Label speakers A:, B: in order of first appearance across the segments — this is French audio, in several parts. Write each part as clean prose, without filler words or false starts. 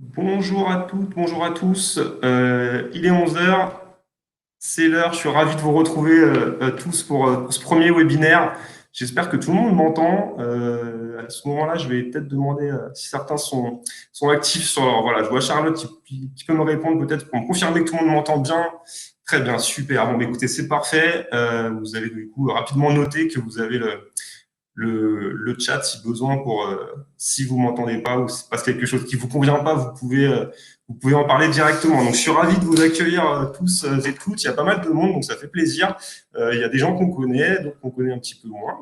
A: Bonjour à toutes, bonjour à tous. Il est 11 heures, c'est l'heure. Je suis ravi de vous retrouver tous pour ce premier webinaire. J'espère que tout le monde m'entend. À ce moment-là, je vais peut-être demander si certains sont actifs sur leur. Voilà, je vois Charlotte qui peut me répondre peut-être pour me confirmer que tout le monde m'entend bien. Très bien, super. Bon, bah, écoutez, c'est parfait. Vous allez du coup rapidement noter que vous avez le chat si besoin pour si vous m'entendez pas ou si passe quelque chose qui vous convient pas, vous pouvez en parler directement. Donc je suis ravi de vous accueillir tous et toutes. Il y a pas mal de monde, donc ça fait plaisir. Il y a des gens qu'on connaît, d'autres qu'on connaît un petit peu moins,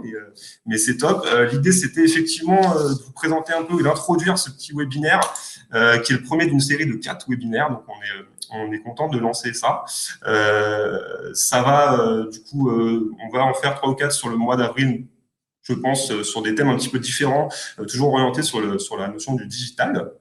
A: mais c'est top. L'idée c'était effectivement de vous présenter un peu et d'introduire ce petit webinaire qui est le premier d'une série de 4 webinaires. Donc on est content de lancer ça. Ça va du coup, on va en faire 3 ou 4 sur le mois d'avril, je pense, sur des thèmes un petit peu différents, toujours orientés sur la notion du digital.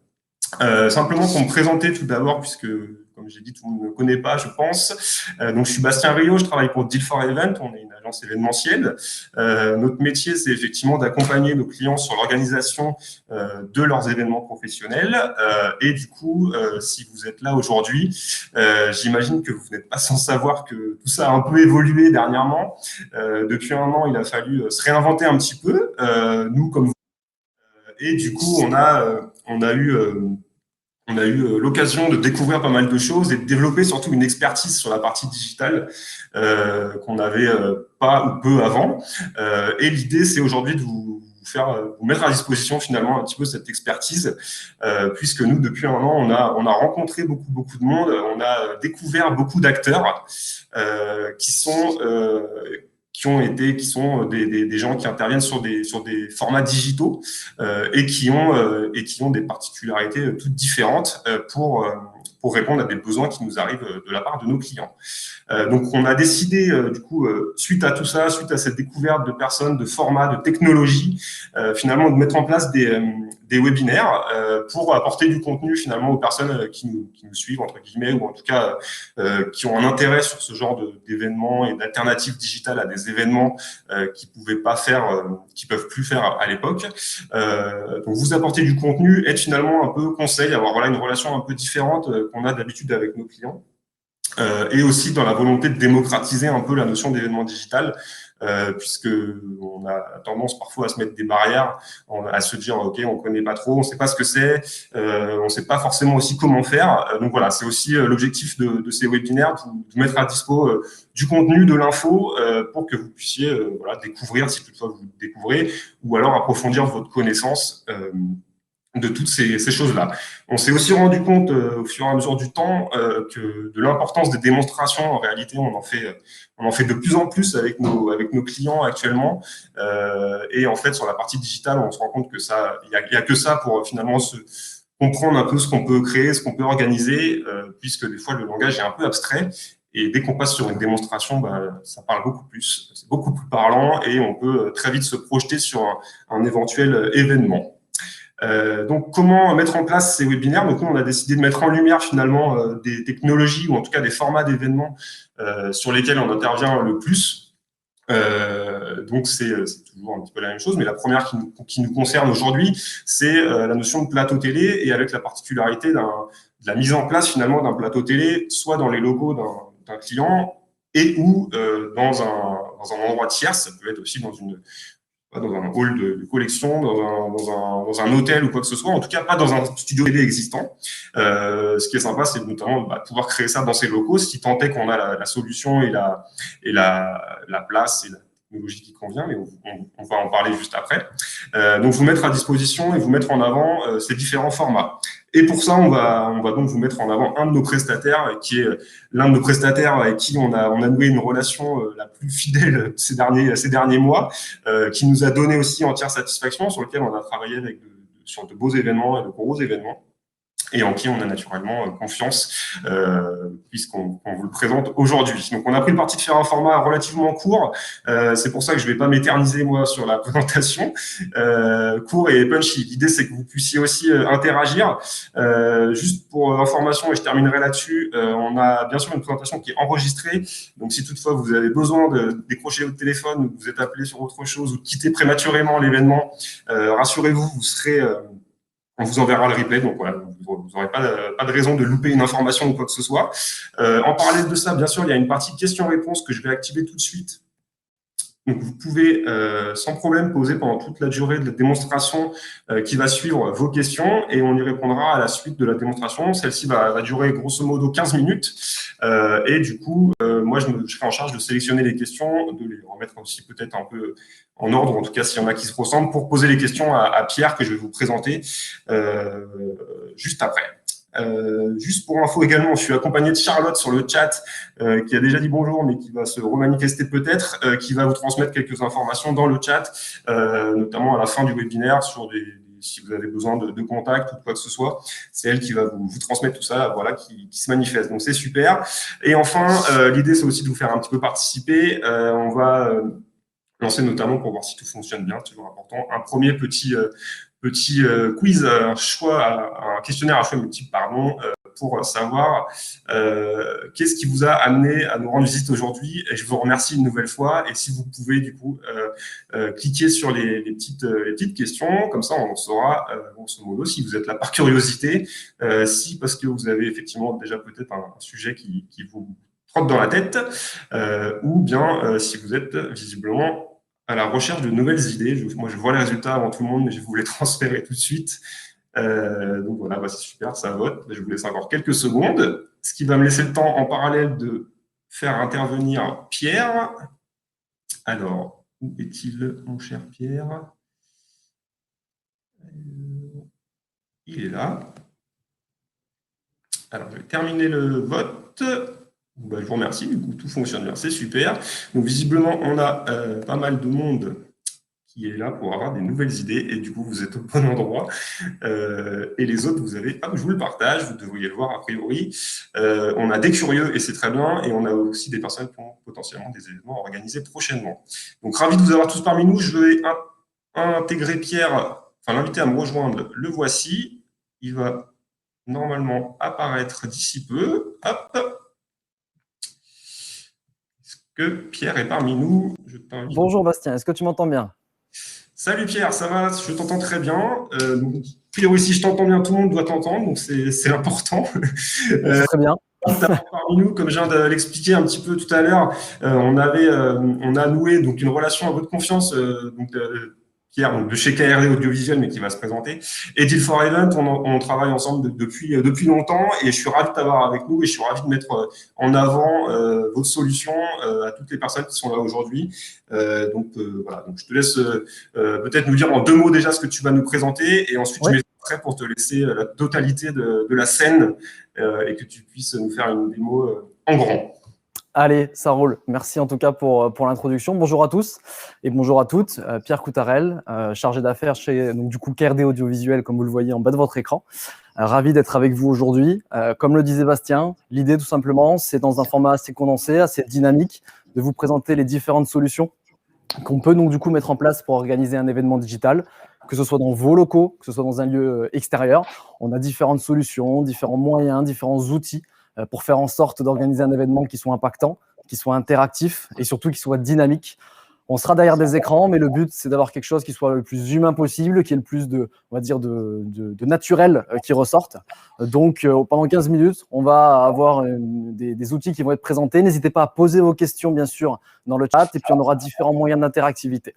A: Simplement pour me présenter tout d'abord, puisque, comme j'ai dit, tout le monde ne me connaît pas, je pense. Donc, je suis Bastien Rio, je travaille pour Deal for Event, on est une agence événementielle. Notre métier, c'est effectivement d'accompagner nos clients sur l'organisation de leurs événements professionnels. Et du coup, si vous êtes là aujourd'hui, j'imagine que vous n'êtes pas sans savoir que tout ça a un peu évolué dernièrement. Depuis un an, il a fallu se réinventer un petit peu, nous comme vous. Et du coup, on a eu l'occasion de découvrir pas mal de choses et de développer surtout une expertise sur la partie digitale qu'on n'avait pas ou peu avant. Et l'idée, c'est aujourd'hui de vous mettre à disposition finalement un petit peu cette expertise, puisque nous, depuis un an, on a rencontré beaucoup de monde, on a découvert beaucoup d'acteurs qui sont qui sont des gens qui interviennent sur des formats digitaux et qui ont des particularités toutes différentes pour répondre à des besoins qui nous arrivent de la part de nos clients. Donc, on a décidé, du coup, suite à tout ça, suite à cette découverte de personnes, de formats, de technologies, finalement, de mettre en place des webinaires pour apporter du contenu finalement aux personnes qui nous suivent, entre guillemets, ou en tout cas qui ont un intérêt sur ce genre d'événements et d'alternatives digitales à des événements qui peuvent plus faire à l'époque. Donc, vous apporter du contenu, être finalement un peu conseil, avoir voilà une relation un peu différente qu'on a d'habitude avec nos clients. Et aussi dans la volonté de démocratiser un peu la notion d'événement digital, puisque on a tendance parfois à se mettre des barrières, à se dire ok, on connaît pas trop, on sait pas ce que c'est, on sait pas forcément aussi comment faire. Donc voilà, c'est aussi l'objectif de ces webinaires, de mettre à dispo du contenu, de l'info, pour que vous puissiez voilà découvrir si toutefois vous découvrez, ou alors approfondir votre connaissance. De toutes ces choses-là. On s'est aussi rendu compte au fur et à mesure du temps que de l'importance des démonstrations. En réalité, on en fait de plus en plus avec nos clients actuellement. Et en fait, sur la partie digitale, on se rend compte que il y a que ça pour finalement se comprendre un peu ce qu'on peut créer, ce qu'on peut organiser, puisque des fois le langage est un peu abstrait. Et dès qu'on passe sur une démonstration, bah, ça parle beaucoup plus, c'est beaucoup plus parlant et on peut très vite se projeter sur un éventuel événement. Donc, comment mettre en place ces webinaires? Donc, nous, on a décidé de mettre en lumière finalement des technologies ou en tout cas des formats d'événements sur lesquels on intervient le plus. Donc, c'est toujours un petit peu la même chose, mais la première qui nous concerne aujourd'hui, c'est la notion de plateau télé et avec la particularité de la mise en place finalement d'un plateau télé, soit dans les locaux d'un client et ou dans un endroit tiers, ça peut être aussi dans un hall de collection, dans un hôtel ou quoi que ce soit, en tout cas pas dans un studio télé existant. Ce qui est sympa, c'est notamment pouvoir créer ça dans ces locaux, si tant est qu'on a la solution et la place et la technologie qui convient, mais on va en parler juste après. Donc vous mettre à disposition et vous mettre en avant ces différents formats. Et pour ça, on va donc vous mettre en avant un de nos prestataires, qui est l'un de nos prestataires avec qui on a noué une relation la plus fidèle ces derniers mois, qui nous a donné aussi entière satisfaction, sur lequel on a travaillé sur de beaux événements et de gros événements, et en qui on a naturellement confiance, puisqu'on vous le présente aujourd'hui. Donc, on a pris le parti de faire un format relativement court. C'est pour ça que je ne vais pas m'éterniser, moi, sur la présentation. Court et punchy. L'idée, c'est que vous puissiez aussi interagir. Juste pour information, et je terminerai là-dessus, on a bien sûr une présentation qui est enregistrée. Donc, si toutefois vous avez besoin de décrocher votre téléphone ou que vous êtes appelé sur autre chose ou de quitter prématurément l'événement, rassurez-vous, vous serez On vous enverra le replay, donc voilà, vous n'aurez pas de raison de louper une information ou quoi que ce soit. En parallèle de ça, bien sûr, il y a une partie questions-réponses que je vais activer tout de suite. Donc, vous pouvez sans problème poser pendant toute la durée de la démonstration qui va suivre vos questions et on y répondra à la suite de la démonstration. Celle-ci va durer grosso modo 15 minutes et du coup, moi, je serai en charge de sélectionner les questions, de les remettre aussi peut-être un peu en ordre, en tout cas s'il y en a qui se ressemblent, pour poser les questions à Pierre que je vais vous présenter juste après. Juste pour info également, je suis accompagné de Charlotte sur le chat qui a déjà dit bonjour mais qui va se remanifester peut-être, qui va vous transmettre quelques informations dans le chat, notamment à la fin du webinaire sur si vous avez besoin de contact ou quoi que ce soit. C'est elle qui va vous transmettre tout ça, voilà, qui se manifeste. Donc c'est super. Et enfin, l'idée c'est aussi de vous faire un petit peu participer. On va lancer notamment pour voir si tout fonctionne bien, toujours important, un premier petit quiz, un questionnaire à choix multiple, pardon, pour savoir qu'est-ce qui vous a amené à nous rendre visite aujourd'hui. Et je vous remercie une nouvelle fois. Et si vous pouvez du coup cliquer sur les petites questions, comme ça on saura grosso modo si vous êtes là par curiosité, si parce que vous avez effectivement déjà peut-être un sujet qui vous trotte dans la tête, ou bien si vous êtes visiblement à la recherche de nouvelles idées. Moi, je vois les résultats avant tout le monde, mais je vais vous les transférer tout de suite. Donc voilà, c'est super, ça vote. Je vous laisse encore quelques secondes, ce qui va me laisser le temps en parallèle de faire intervenir Pierre. Alors, où est-il, mon cher Pierre? Il est là. Alors, je vais terminer le vote. Je vous remercie, du coup, tout fonctionne bien, c'est super. Donc, visiblement, on a pas mal de monde qui est là pour avoir des nouvelles idées, et du coup, vous êtes au bon endroit. Et les autres, vous avez, je vous le partage, vous devriez le voir a priori. On a des curieux, et c'est très bien, et on a aussi des personnes qui ont potentiellement des événements organisés prochainement. Donc, ravi de vous avoir tous parmi nous. Je vais intégrer Pierre, l'inviter à me rejoindre. Le voici. Il va normalement apparaître d'ici peu. Hop. Est-ce que Pierre est parmi nous?
B: Bonjour Bastien, est-ce que tu m'entends bien?
A: Salut Pierre, ça va? Je t'entends très bien. A priori, si je t'entends bien, tout le monde doit t'entendre, donc c'est important.
B: C'est très bien.
A: Parmi nous, comme je viens de l'expliquer un petit peu tout à l'heure, on a noué donc une relation à votre confiance, Pierre, donc de chez KRD Audiovisuel, mais qui va se présenter. Et Deal for Event, on travaille ensemble depuis longtemps, et je suis ravi de t'avoir avec nous, et je suis ravi de mettre en avant votre solution à toutes les personnes qui sont là aujourd'hui. Voilà, donc je te laisse peut-être nous dire en 2 mots déjà ce que tu vas nous présenter, et ensuite je vais prêt pour te laisser la totalité de la scène et que tu puisses nous faire une démo en grand.
B: Allez, ça roule. Merci en tout cas pour l'introduction. Bonjour à tous et bonjour à toutes. Pierre Coutarel, chargé d'affaires chez du coup KRD Audiovisuel, comme vous le voyez en bas de votre écran. Ravi d'être avec vous aujourd'hui. Comme le disait Bastien, l'idée tout simplement, c'est dans un format assez condensé, assez dynamique, de vous présenter les différentes solutions qu'on peut donc du coup mettre en place pour organiser un événement digital, que ce soit dans vos locaux, que ce soit dans un lieu extérieur. On a différentes solutions, différents moyens, différents outils pour faire en sorte d'organiser un événement qui soit impactant, qui soit interactif et surtout qui soit dynamique. On sera derrière des écrans, mais le but, c'est d'avoir quelque chose qui soit le plus humain possible, qui ait le plus de naturel qui ressorte. Donc, pendant 15 minutes, on va avoir des outils qui vont être présentés. N'hésitez pas à poser vos questions, bien sûr, dans le chat, et puis on aura différents moyens d'interactivité.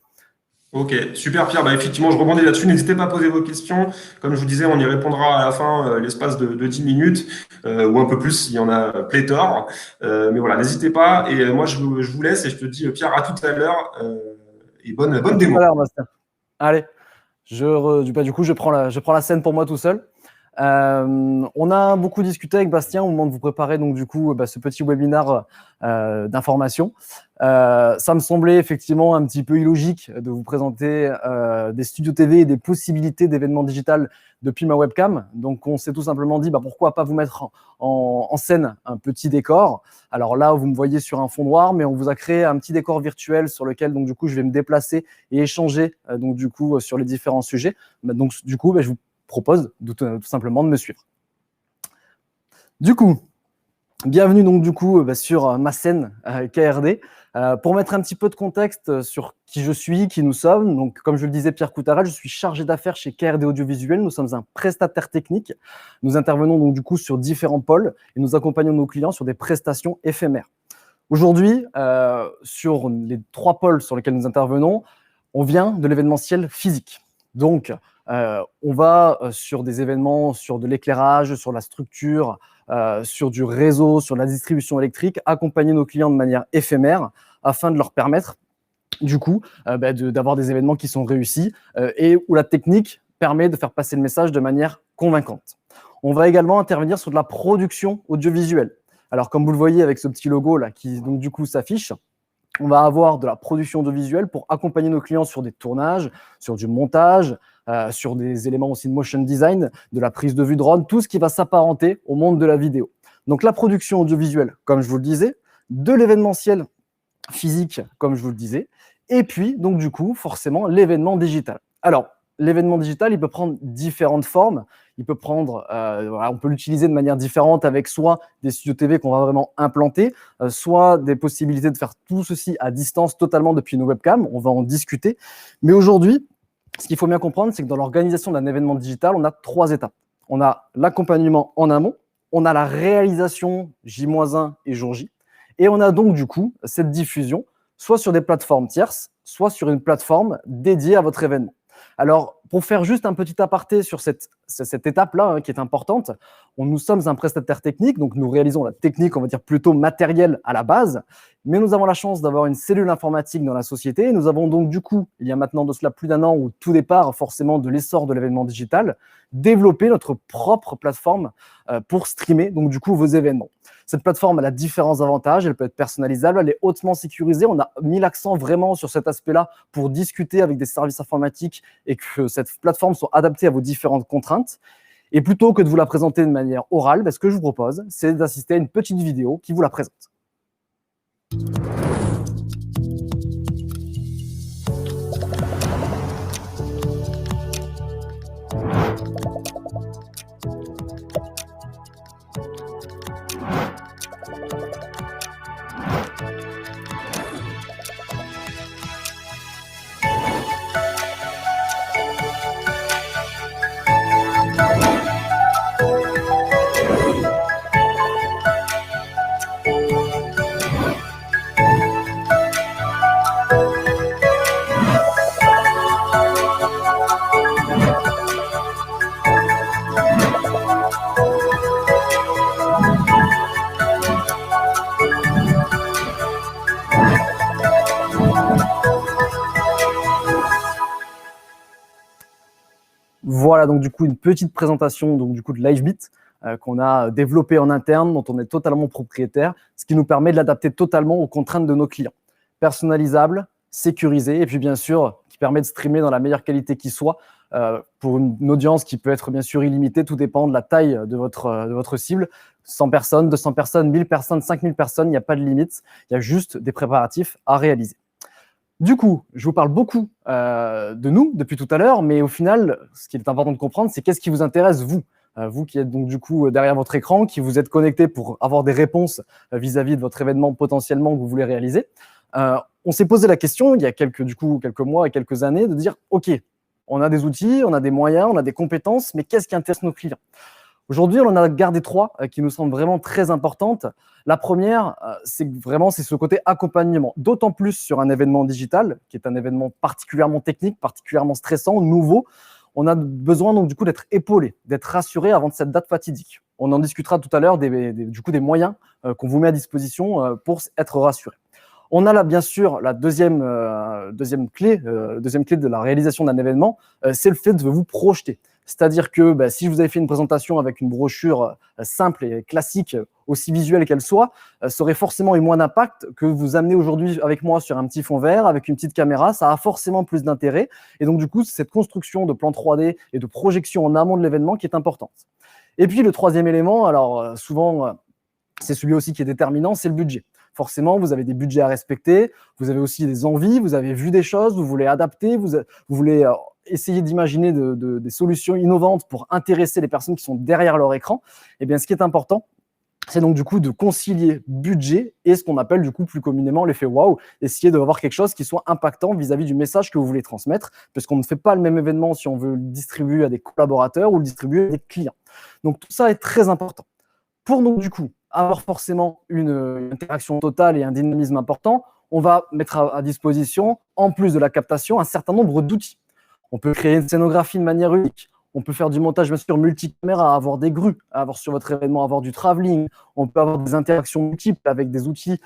A: Ok, super Pierre. Effectivement, je rebondis là-dessus. N'hésitez pas à poser vos questions. Comme je vous disais, on y répondra à la fin, l'espace de 10 minutes ou un peu plus s'il y en a pléthore. Mais voilà, n'hésitez pas. Et moi, je vous laisse et je te dis, Pierre, à tout à l'heure et bonne démo.
B: À tout à l'heure, Bastien. Allez, du coup, je prends la scène pour moi tout seul. On a beaucoup discuté avec Bastien au moment de vous préparer donc du coup ce petit webinaire d'information. Ça me semblait effectivement un petit peu illogique de vous présenter des studios TV et des possibilités d'événements digital depuis ma webcam. Donc on s'est tout simplement dit pourquoi pas vous mettre en scène un petit décor. Alors là vous me voyez sur un fond noir, mais on vous a créé un petit décor virtuel sur lequel donc du coup je vais me déplacer et échanger donc du coup sur les différents sujets. Donc du coup je vous propose tout simplement de me suivre. Du coup, Bienvenue donc du coup sur ma scène KRD. Pour mettre un petit peu de contexte sur qui je suis, qui nous sommes, donc comme je le disais, Pierre Coutarel, je suis chargé d'affaires chez KRD Audiovisuel. Nous sommes un prestataire technique. Nous intervenons donc du coup sur différents pôles et nous accompagnons nos clients sur des prestations éphémères. Aujourd'hui, sur les 3 pôles sur lesquels nous intervenons, on vient de l'événementiel physique. Donc, on va sur des événements, sur de l'éclairage, sur la structure, sur du réseau, sur la distribution électrique, accompagner nos clients de manière éphémère afin de leur permettre, du coup, d'avoir des événements qui sont réussis et où la technique permet de faire passer le message de manière convaincante. On va également intervenir sur de la production audiovisuelle. Alors, comme vous le voyez avec ce petit logo là qui donc du coup s'affiche, on va avoir de la production audiovisuelle pour accompagner nos clients sur des tournages, sur du montage, sur des éléments aussi de motion design, de la prise de vue drone, tout ce qui va s'apparenter au monde de la vidéo. Donc la production audiovisuelle, comme je vous le disais, de l'événementiel physique, comme je vous le disais, et puis donc du coup forcément l'événement digital. Alors l'événement digital, il peut prendre différentes formes. Il peut prendre, on peut l'utiliser de manière différente avec soit des studios TV qu'on va vraiment implanter, soit des possibilités de faire tout ceci à distance totalement depuis nos webcams. On va en discuter. Mais aujourd'hui, ce qu'il faut bien comprendre, c'est que dans l'organisation d'un événement digital, on a 3 étapes. On a l'accompagnement en amont, on a la réalisation J-1 et jour J, et on a donc du coup cette diffusion, soit sur des plateformes tierces, soit sur une plateforme dédiée à votre événement. Alors, pour faire juste un petit aparté sur cette étape-là qui est importante, nous sommes un prestataire technique, donc nous réalisons la technique, on va dire plutôt matérielle à la base, mais nous avons la chance d'avoir une cellule informatique dans la société. Nous avons donc du coup, il y a maintenant de cela plus d'1 an, au tout départ forcément de l'essor de l'événement digital, développé notre propre plateforme pour streamer donc du coup vos événements. Cette plateforme, elle a différents avantages, elle peut être personnalisable, elle est hautement sécurisée. On a mis l'accent vraiment sur cet aspect-là pour discuter avec des services informatiques et que cette plateforme soit adaptée à vos différentes contraintes. Et plutôt que de vous la présenter de manière orale, ce que je vous propose, c'est d'assister à une petite vidéo qui vous la présente. Voilà donc du coup une petite présentation donc du coup de Livebit qu'on a développé en interne, dont on est totalement propriétaire, ce qui nous permet de l'adapter totalement aux contraintes de nos clients. Personnalisable, sécurisé et puis bien sûr qui permet de streamer dans la meilleure qualité qui soit pour une audience qui peut être bien sûr illimitée. Tout dépend de la taille de votre cible. 100 personnes, 200 personnes, 1000 personnes, 5000 personnes, il n'y a pas de limite. Il y a juste des préparatifs à réaliser. Du coup, je vous parle beaucoup de nous depuis tout à l'heure, mais au final, ce qui est important de comprendre, c'est qu'est-ce qui vous intéresse, vous vous qui êtes donc du coup derrière votre écran, qui vous êtes connecté pour avoir des réponses vis-à-vis de votre événement potentiellement que vous voulez réaliser. On s'est posé la question il y a quelques mois et quelques années de dire ok, on a des outils, on a des moyens, on a des compétences, mais qu'est-ce qui intéresse nos clients? Aujourd'hui, on en a gardé 3 qui nous semblent vraiment très importantes. La première, c'est ce côté accompagnement, d'autant plus sur un événement digital, qui est un événement particulièrement technique, particulièrement stressant, nouveau. On a besoin donc du coup d'être épaulé, d'être rassuré avant de cette date fatidique. On en discutera tout à l'heure des moyens qu'on vous met à disposition pour être rassuré. On a là, bien sûr, la deuxième clé de la réalisation d'un événement, c'est le fait de vous projeter. C'est-à-dire que si je vous avais fait une présentation avec une brochure simple et classique, aussi visuelle qu'elle soit, ça aurait forcément eu moins d'impact que vous amenez aujourd'hui avec moi sur un petit fond vert, avec une petite caméra. Ça a forcément plus d'intérêt. Et donc, du coup, c'est cette construction de plan 3D et de projection en amont de l'événement qui est importante. Et puis, le troisième élément, alors souvent, c'est celui aussi qui est déterminant, c'est le budget. Forcément, vous avez des budgets à respecter, vous avez aussi des envies, vous avez vu des choses, vous voulez adapter, vous voulez essayer d'imaginer des solutions innovantes pour intéresser les personnes qui sont derrière leur écran. Eh bien, ce qui est important, c'est donc du coup de concilier budget et ce qu'on appelle du coup plus communément l'effet waouh, essayer d'avoir quelque chose qui soit impactant vis-à-vis du message que vous voulez transmettre, parce qu'on ne fait pas le même événement si on veut le distribuer à des collaborateurs ou le distribuer à des clients. Donc tout ça est très important. Pour donc du coup avoir forcément une interaction totale et un dynamisme important, on va mettre à disposition, en plus de la captation, un certain nombre d'outils. On peut créer une scénographie de manière unique. On peut faire du montage, bien sûr, multicaméra, avoir des grues, avoir sur votre événement, avoir du travelling. On peut avoir des interactions multiples avec des outils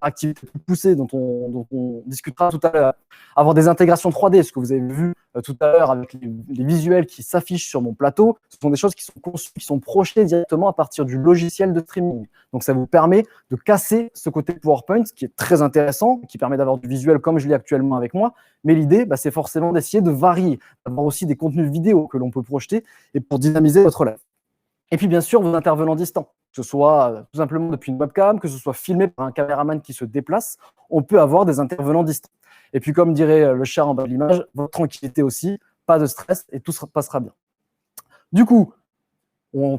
B: activités plus poussées dont on discutera tout à l'heure. Avoir des intégrations 3D, ce que vous avez vu tout à l'heure avec les visuels qui s'affichent sur mon plateau, ce sont des choses qui sont conçues, qui sont projetées directement à partir du logiciel de streaming. Donc, ça vous permet de casser ce côté PowerPoint qui est très intéressant, qui permet d'avoir du visuel comme je l'ai actuellement avec moi. Mais l'idée, c'est forcément d'essayer de varier, d'avoir aussi des contenus vidéo que l'on peut projeter et pour dynamiser votre live. Et puis, bien sûr, vos intervenants distants, que ce soit tout simplement depuis une webcam, que ce soit filmé par un caméraman qui se déplace, on peut avoir des intervenants distants. Et puis, comme dirait le chat en bas de l'image, votre tranquillité aussi, pas de stress et tout passera bien. Du coup,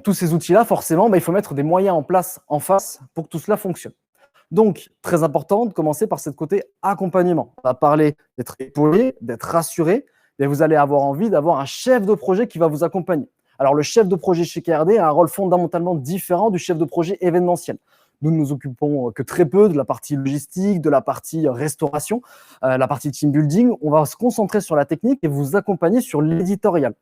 B: tous ces outils-là, forcément, il faut mettre des moyens en place en face pour que tout cela fonctionne. Donc, très important de commencer par ce côté accompagnement. On va parler d'être épaulé, d'être rassuré, et vous allez avoir envie d'avoir un chef de projet qui va vous accompagner. Alors, le chef de projet chez KRD a un rôle fondamentalement différent du chef de projet événementiel. Nous ne nous occupons que très peu de la partie logistique, de la partie restauration, la partie team building. On va se concentrer sur la technique et vous accompagner sur l'éditorial.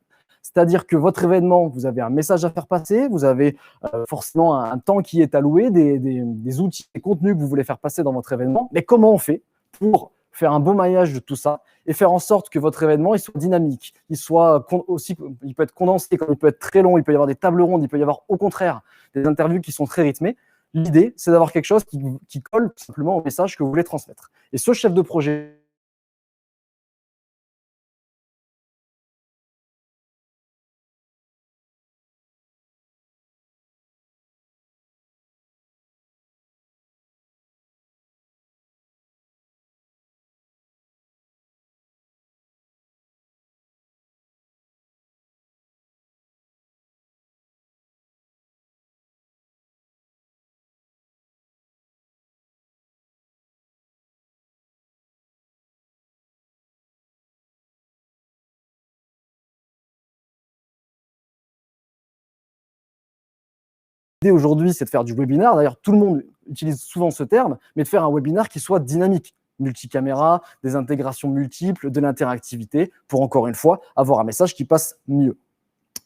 B: C'est-à-dire que votre événement, vous avez un message à faire passer, vous avez forcément un temps qui est alloué, des outils, des contenus que vous voulez faire passer dans votre événement. Mais comment on fait pour faire un beau maillage de tout ça et faire en sorte que votre événement il soit dynamique, il peut être condensé, comme il peut être très long, il peut y avoir des tables rondes, il peut y avoir au contraire des interviews qui sont très rythmées. L'idée, c'est d'avoir quelque chose qui colle tout simplement au message que vous voulez transmettre. Et ce chef de projet, l'idée aujourd'hui, c'est de faire du webinaire. D'ailleurs, tout le monde utilise souvent ce terme, mais de faire un webinaire qui soit dynamique. Multicaméra, des intégrations multiples, de l'interactivité, pour encore une fois, avoir un message qui passe mieux.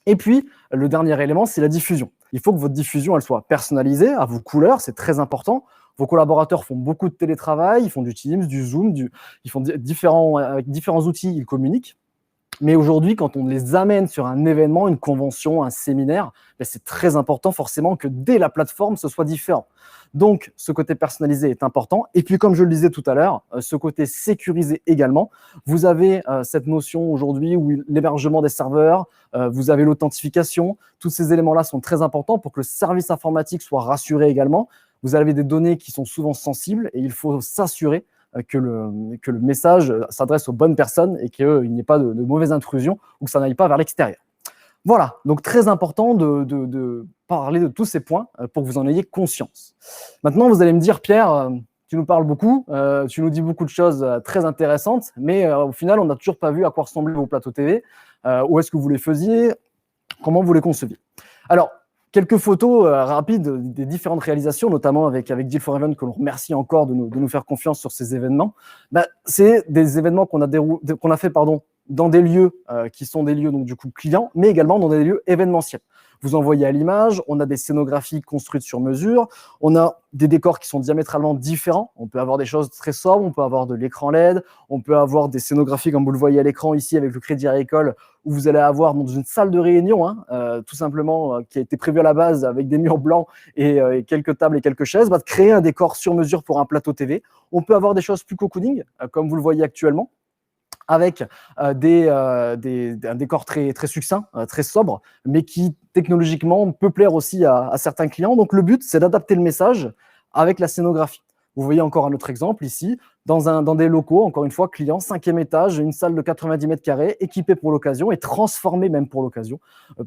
B: Et puis, le dernier élément, c'est la diffusion. Il faut que votre diffusion, elle soit personnalisée, à vos couleurs, c'est très important. Vos collaborateurs font beaucoup de télétravail, ils font du Teams, du Zoom, ils font avec différents outils, ils communiquent. Mais aujourd'hui, quand on les amène sur un événement, une convention, un séminaire, c'est très important forcément que dès la plateforme, ce soit différent. Donc, ce côté personnalisé est important. Et puis, comme je le disais tout à l'heure, ce côté sécurisé également. Vous avez cette notion aujourd'hui où l'hébergement des serveurs, vous avez l'authentification. Tous ces éléments-là sont très importants pour que le service informatique soit rassuré également. Vous avez des données qui sont souvent sensibles et il faut s'assurer que le message s'adresse aux bonnes personnes et qu'il n'y ait pas de mauvaise intrusion ou que ça n'aille pas vers l'extérieur. Voilà, donc très important de parler de tous ces points pour que vous en ayez conscience. Maintenant, vous allez me dire, Pierre, tu nous parles beaucoup, tu nous dis beaucoup de choses très intéressantes, mais au final, on n'a toujours pas vu à quoi ressemblaient vos plateaux TV, où est-ce que vous les faisiez, comment vous les conceviez. Alors, quelques photos rapides des différentes réalisations, notamment avec Deal for Event, que l'on remercie encore de nous faire confiance sur ces événements. C'est des événements qu'on a fait dans des lieux qui sont des lieux donc du coup clients, mais également dans des lieux événementiels. Vous en voyez à l'image, on a des scénographies construites sur mesure, on a des décors qui sont diamétralement différents. On peut avoir des choses très sobres, on peut avoir de l'écran LED, on peut avoir des scénographies comme vous le voyez à l'écran ici avec le Crédit Agricole, où vous allez avoir dans une salle de réunion, tout simplement, qui a été prévue à la base avec des murs blancs et quelques tables et quelques chaises, de créer un décor sur mesure pour un plateau TV. On peut avoir des choses plus cocooning, comme vous le voyez actuellement, avec un décor très, très succinct, très sobre, mais qui technologiquement peut plaire aussi à certains clients. Donc le but, c'est d'adapter le message avec la scénographie. Vous voyez encore un autre exemple ici, dans des locaux, encore une fois, clients, 5e étage, une salle de 90 mètres carrés, équipée pour l'occasion et transformée même pour l'occasion,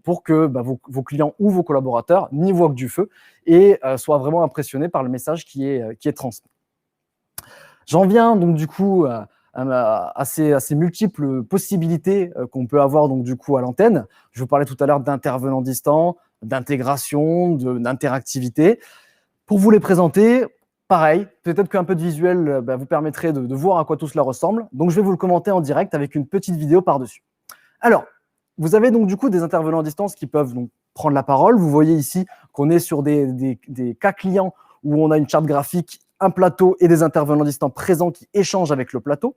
B: pour que vos clients ou vos collaborateurs n'y voient que du feu et soient vraiment impressionnés par le message qui est transmis. J'en viens donc du coup à ces multiples possibilités qu'on peut avoir donc du coup à l'antenne. Je vous parlais tout à l'heure d'intervenants distants, d'intégration, d'interactivité. Pour vous les présenter, pareil, peut-être qu'un peu de visuel vous permettrait de voir à quoi tout cela ressemble. Donc, je vais vous le commenter en direct avec une petite vidéo par-dessus. Alors, vous avez donc du coup des intervenants à distance qui peuvent donc prendre la parole. Vous voyez ici qu'on est sur des cas clients où on a une charte graphique, un plateau et des intervenants distants présents qui échangent avec le plateau.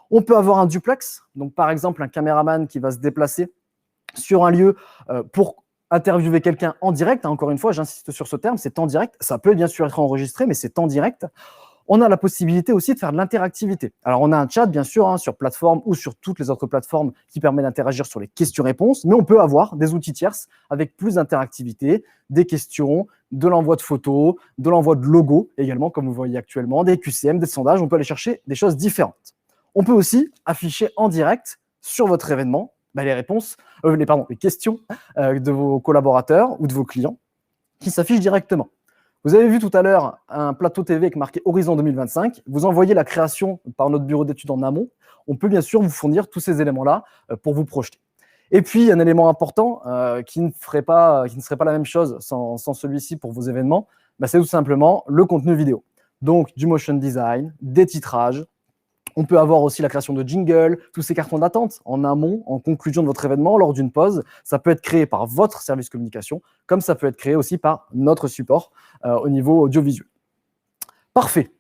B: On peut avoir un duplex, donc par exemple un caméraman qui va se déplacer sur un lieu pour interviewer quelqu'un en direct. Encore une fois, j'insiste sur ce terme, c'est en direct. Ça peut bien sûr être enregistré, mais c'est en direct. On a la possibilité aussi de faire de l'interactivité. Alors, on a un chat, bien sûr, sur plateforme ou sur toutes les autres plateformes qui permet d'interagir sur les questions-réponses, mais on peut avoir des outils tierces avec plus d'interactivité, des questions, de l'envoi de photos, de l'envoi de logos également, comme vous voyez actuellement, des QCM, des sondages. On peut aller chercher des choses différentes. On peut aussi afficher en direct sur votre événement les questions de vos collaborateurs ou de vos clients qui s'affichent directement. Vous avez vu tout à l'heure un plateau TV avec marqué Horizon 2025. Vous envoyez la création par notre bureau d'études en amont. On peut bien sûr vous fournir tous ces éléments-là pour vous projeter. Et puis, un élément important qui ne serait pas la même chose sans celui-ci pour vos événements, c'est tout simplement le contenu vidéo. Donc, du motion design, des titrages. On peut avoir aussi la création de jingles, tous ces cartons d'attente en amont, en conclusion de votre événement, lors d'une pause. Ça peut être créé par votre service communication, comme ça peut être créé aussi par notre support au niveau audiovisuel. Parfait.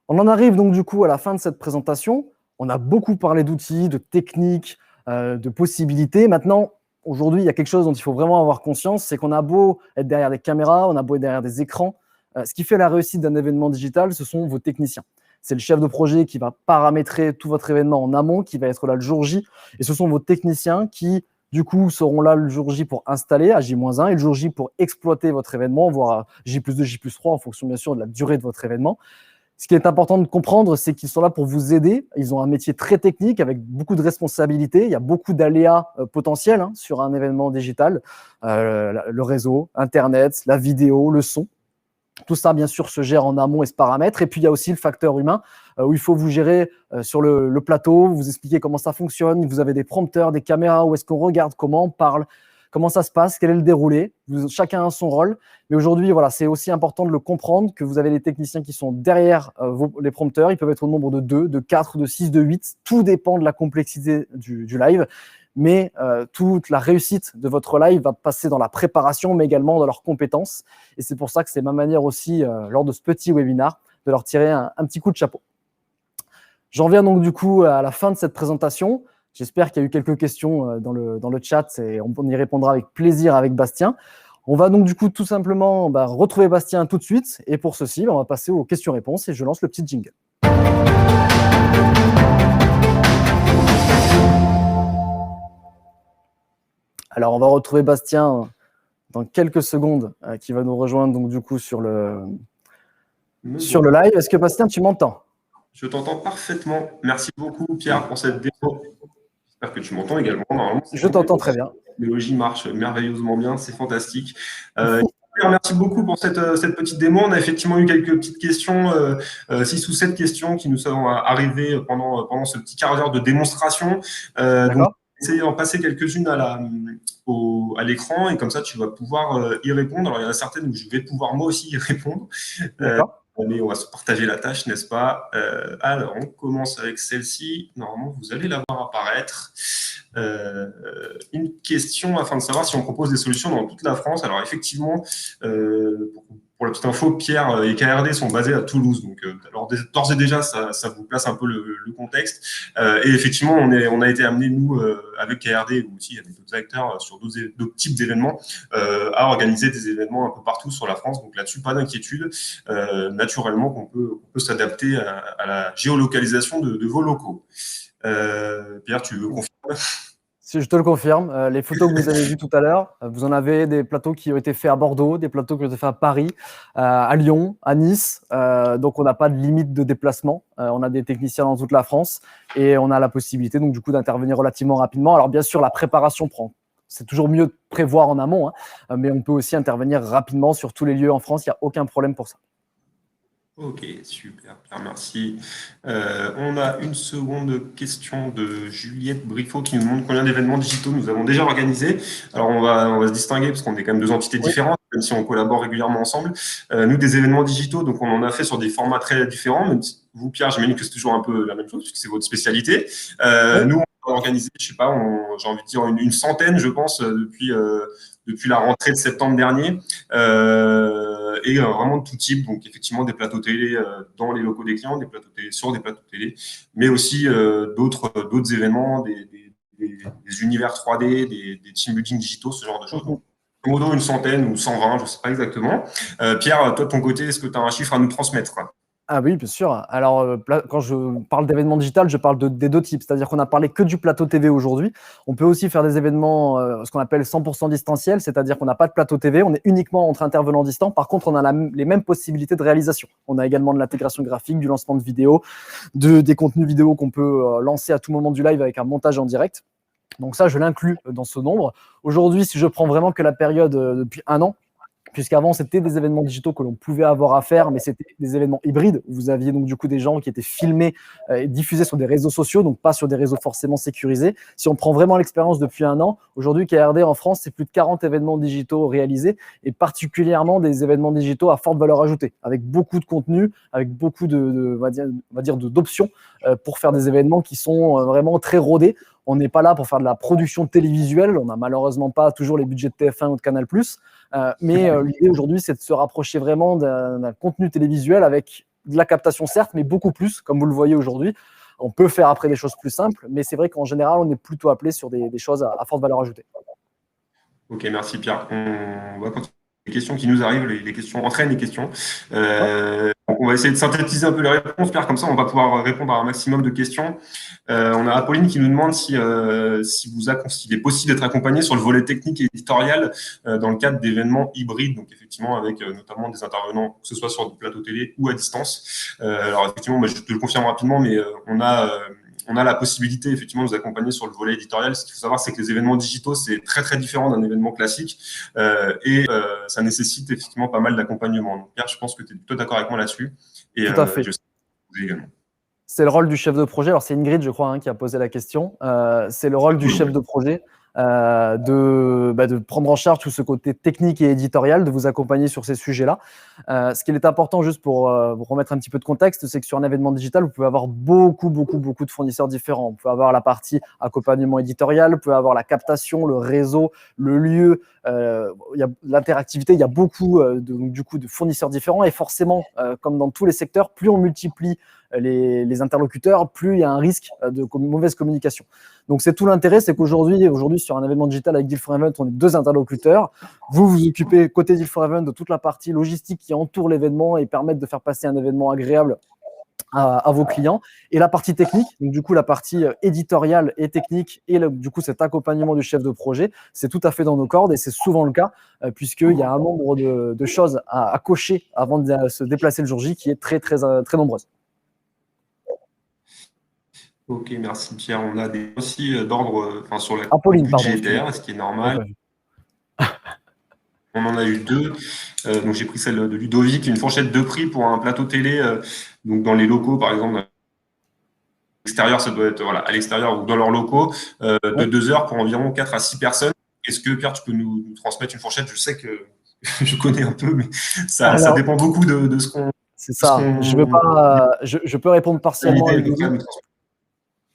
B: On en arrive donc du coup à la fin de cette présentation. On a beaucoup parlé d'outils, de techniques, de possibilités. Maintenant, aujourd'hui, il y a quelque chose dont il faut vraiment avoir conscience, c'est qu'on a beau être derrière des caméras, on a beau être derrière des écrans. Ce qui fait la réussite d'un événement digital, ce sont vos techniciens. C'est le chef de projet qui va paramétrer tout votre événement en amont, qui va être là le jour J. Et ce sont vos techniciens qui, du coup, seront là le jour J pour installer à J-1 et le jour J pour exploiter votre événement, voire à J+2, J+3, en fonction, bien sûr, de la durée de votre événement. Ce qui est important de comprendre, c'est qu'ils sont là pour vous aider. Ils ont un métier très technique avec beaucoup de responsabilités. Il y a beaucoup d'aléas potentiels sur un événement digital. Le réseau, Internet, la vidéo, le son. Tout ça, bien sûr, se gère en amont et se paramètre. Et puis, il y a aussi le facteur humain où il faut vous gérer sur le plateau, vous expliquer comment ça fonctionne. Vous avez des prompteurs, des caméras, où est-ce qu'on regarde, comment on parle, comment ça se passe, quel est le déroulé. Chacun a son rôle. Mais aujourd'hui, voilà, c'est aussi important de le comprendre que vous avez les techniciens qui sont derrière les prompteurs. Ils peuvent être au nombre de 2, de 4, de 6, de 8. Tout dépend de la complexité du live. Mais toute la réussite de votre live va passer dans la préparation, mais également dans leurs compétences. Et c'est pour ça que c'est ma manière aussi, lors de ce petit webinaire, de leur tirer un petit coup de chapeau. J'en viens donc du coup à la fin de cette présentation. J'espère qu'il y a eu quelques questions dans le chat et on y répondra avec plaisir avec Bastien. On va donc du coup tout simplement retrouver Bastien tout de suite. Et pour ceci, on va passer aux questions-réponses et je lance le petit jingle. Alors, on va retrouver Bastien dans quelques secondes, qui va nous rejoindre donc du coup sur le live. Est-ce que Bastien, tu m'entends?
A: Je t'entends parfaitement. Merci beaucoup, Pierre, pour cette démo. J'espère que tu m'entends également. Normalement,
B: je t'entends très bien.
A: La logique marche merveilleusement bien, c'est fantastique. Merci beaucoup pour cette petite démo. On a effectivement eu quelques petites questions, 6 ou 7 questions qui nous sont arrivées pendant ce petit quart d'heure de démonstration. Donc, essayer d'en passer quelques-unes à l'écran et comme ça, tu vas pouvoir y répondre. Alors, il y en a certaines où je vais pouvoir moi aussi y répondre. Mais on va se partager la tâche, n'est-ce pas? Alors, on commence avec celle-ci. Normalement, vous allez la voir apparaître. Une question afin de savoir si on propose des solutions dans toute la France. Alors, effectivement, pour la petite info, Pierre et KRD sont basés à Toulouse. Donc, d'ores et déjà, ça vous place un peu le contexte. Et effectivement, on a été amené, nous, avec KRD ou aussi avec d'autres acteurs sur d'autres types d'événements, à organiser des événements un peu partout sur la France. Donc là-dessus, pas d'inquiétude. Naturellement, qu'on peut s'adapter à la géolocalisation de vos locaux. Pierre, tu veux confirmer?
B: Si je te le confirme, les photos que vous avez vues tout à l'heure, vous en avez des plateaux qui ont été faits à Bordeaux, des plateaux qui ont été faits à Paris, à Lyon, à Nice. Donc, on n'a pas de limite de déplacement. On a des techniciens dans toute la France et on a la possibilité donc du coup d'intervenir relativement rapidement. Alors, bien sûr, la préparation c'est toujours mieux de prévoir en amont, hein, mais on peut aussi intervenir rapidement sur tous les lieux en France. Il n'y a aucun problème pour ça.
A: Ok, super, Pierre, merci. On a une seconde question de Juliette Briffaut qui nous demande combien d'événements digitaux nous avons déjà organisés. Alors, on va se distinguer parce qu'on est quand même deux entités différentes, même si on collabore régulièrement ensemble. Nous, des événements digitaux, donc on en a fait sur des formats très différents. Même si vous, Pierre, j'imagine que c'est toujours un peu la même chose puisque c'est votre spécialité. Nous, on a organisé, je sais pas, j'ai envie de dire une centaine, je pense, depuis la rentrée de septembre dernier, et vraiment de tout type. Donc, effectivement, des plateaux télé dans les locaux des clients, des plateaux télé sur des plateaux télé, mais aussi d'autres événements, des univers 3D, des team building digitaux, ce genre de choses. Donc, en gros, une centaine ou 120, je ne sais pas exactement. Pierre, toi, de ton côté, est-ce que tu as un chiffre à nous transmettre, quoi?
B: Ah oui, bien sûr. Alors, quand je parle d'événements digital, je parle des deux types. C'est-à-dire qu'on a parlé que du plateau TV aujourd'hui. On peut aussi faire des événements, ce qu'on appelle 100% distanciels, c'est-à-dire qu'on n'a pas de plateau TV, on est uniquement entre intervenants distants. Par contre, on a les mêmes possibilités de réalisation. On a également de l'intégration graphique, du lancement de vidéos, des contenus vidéo qu'on peut lancer à tout moment du live avec un montage en direct. Donc ça, je l'inclus dans ce nombre. Aujourd'hui, si je prends vraiment que la période depuis un an, puisqu'avant, c'était des événements digitaux que l'on pouvait avoir à faire, mais c'était des événements hybrides. Vous aviez donc du coup des gens qui étaient filmés et diffusés sur des réseaux sociaux, donc pas sur des réseaux forcément sécurisés. Si on prend vraiment l'expérience depuis un an, aujourd'hui, KRD en France, c'est plus de 40 événements digitaux réalisés, et particulièrement des événements digitaux à forte valeur ajoutée, avec beaucoup de contenu, avec beaucoup on va dire d'options pour faire des événements qui sont vraiment très rodés. On n'est pas là pour faire de la production télévisuelle. On n'a malheureusement pas toujours les budgets de TF1 ou de Canal+. Mais l'idée aujourd'hui, c'est de se rapprocher vraiment d'un contenu télévisuel avec de la captation, certes, mais beaucoup plus, comme vous le voyez aujourd'hui. On peut faire après des choses plus simples, mais c'est vrai qu'en général, on est plutôt appelé sur des choses à forte valeur ajoutée.
A: Ok, merci Pierre. On va continuer les questions qui nous arrivent, les questions entraînent les questions. On va essayer de synthétiser un peu les réponses, Pierre, comme ça on va pouvoir répondre à un maximum de questions. On a Apolline qui nous demande s'il est possible d'être accompagné sur le volet technique et éditorial dans le cadre d'événements hybrides, donc effectivement avec notamment des intervenants, que ce soit sur du plateau télé ou à distance. Alors effectivement, moi, je te le confirme rapidement, mais on a la possibilité effectivement de nous accompagner sur le volet éditorial. Ce qu'il faut savoir, c'est que les événements digitaux, c'est très très différent d'un événement classique et ça nécessite effectivement pas mal d'accompagnement. Donc Pierre, je pense que tu es plutôt d'accord avec moi là-dessus. Et
B: tout à fait.
A: Je sais que vous également.
B: C'est le rôle du chef de projet. Alors, c'est Ingrid, je crois, qui a posé la question. C'est le rôle du chef de projet de prendre en charge tout ce côté technique et éditorial, de vous accompagner sur ces sujets-là. Ce qu'il est important, juste pour vous remettre un petit peu de contexte, c'est que sur un événement digital, vous pouvez avoir beaucoup de fournisseurs différents. Vous pouvez avoir la partie accompagnement éditorial, vous pouvez avoir la captation, le réseau, le lieu, l'interactivité. Il y a beaucoup de fournisseurs différents et forcément, comme dans tous les secteurs, plus on multiplie les interlocuteurs, plus il y a un risque de mauvaise communication. Donc, c'est tout l'intérêt, c'est qu'aujourd'hui, sur un événement digital avec Deal for Event, on est 2 interlocuteurs. Vous vous occupez, côté Deal for Event, de toute la partie logistique qui entoure l'événement et permettre de faire passer un événement agréable à vos clients. Et la partie technique, donc du coup, la partie éditoriale et technique et du coup, cet accompagnement du chef de projet, c'est tout à fait dans nos cordes et c'est souvent le cas puisqu'il y a un nombre de choses à cocher avant de se déplacer le jour J qui est très nombreuse.
A: Ok, merci Pierre. On a aussi d'ordre sur la
B: budgétaire,
A: ce qui est normal. On en a eu 2. Donc j'ai pris celle de Ludovic, une fourchette de prix pour un plateau télé. Donc dans les locaux, par exemple, à l'extérieur, ça doit être à l'extérieur ou dans leurs locaux, de 2 heures pour environ 4 à 6 personnes. Est-ce que Pierre, tu peux nous transmettre une fourchette? Je sais que je connais un peu, mais ça dépend beaucoup de ce qu'on.
B: C'est ça. Je peux répondre partiellement à Ludovic.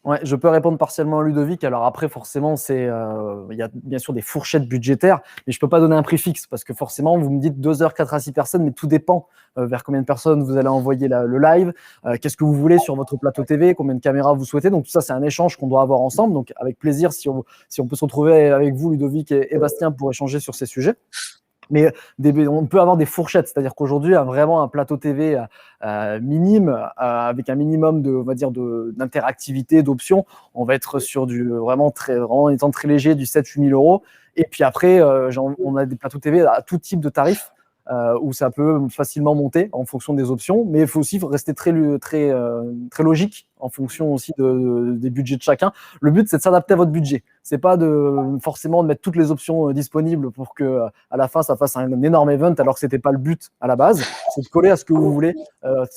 B: Ouais, je peux répondre partiellement à Ludovic. Alors après, forcément, il y a bien sûr des fourchettes budgétaires, mais je ne peux pas donner un prix fixe parce que forcément, vous me dites 2 heures, 4 à 6 personnes, mais tout dépend vers combien de personnes vous allez envoyer le live, qu'est-ce que vous voulez sur votre plateau TV, combien de caméras vous souhaitez. Donc tout ça, c'est un échange qu'on doit avoir ensemble. Donc avec plaisir, si on peut se retrouver avec vous, Ludovic et Bastien, pour échanger sur ces sujets. Mais on peut avoir des fourchettes, c'est-à-dire qu'aujourd'hui, vraiment un plateau TV minime, avec un minimum on va dire d'interactivité, d'options, on va être sur vraiment étant très léger, du 7-8 000 €. Et puis après, on a des plateaux TV à tout type de tarifs, où ça peut facilement monter en fonction des options, mais il faut aussi rester très logique en fonction aussi des budgets de chacun. Le but, c'est de s'adapter à votre budget. C'est pas forcément de mettre toutes les options disponibles pour que à la fin ça fasse un énorme event alors que c'était pas le but à la base. C'est de coller à ce que vous voulez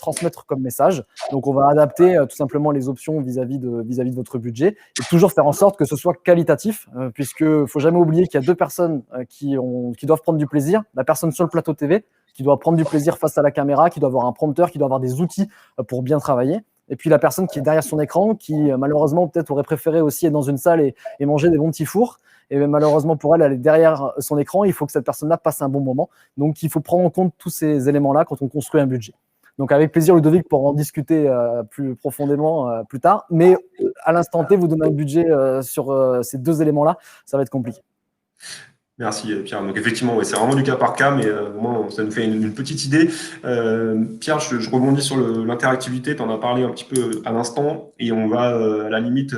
B: transmettre comme message. Donc on va adapter tout simplement les options vis-à-vis de votre budget et toujours faire en sorte que ce soit qualitatif, puisque faut jamais oublier qu'il y a deux personnes qui doivent prendre du plaisir. La personne sur le plateau TV qui doit prendre du plaisir face à la caméra, qui doit avoir un prompteur, qui doit avoir des outils pour bien travailler. Et puis la personne qui est derrière son écran, qui malheureusement peut-être aurait préféré aussi être dans une salle et manger des bons petits fours. Et malheureusement pour elle, elle est derrière son écran. Il faut que cette personne-là passe un bon moment. Donc il faut prendre en compte tous ces éléments-là quand on construit un budget. Donc avec plaisir, Ludovic, pour en discuter plus profondément plus tard. Mais à l'instant T, vous donnez un budget sur ces deux éléments-là, ça va être compliqué.
A: Merci Pierre. Donc effectivement, ouais, c'est vraiment du cas par cas, mais au moins ça nous fait une petite idée. Pierre, je rebondis sur l'interactivité, tu en as parlé un petit peu à l'instant, et on va à la limite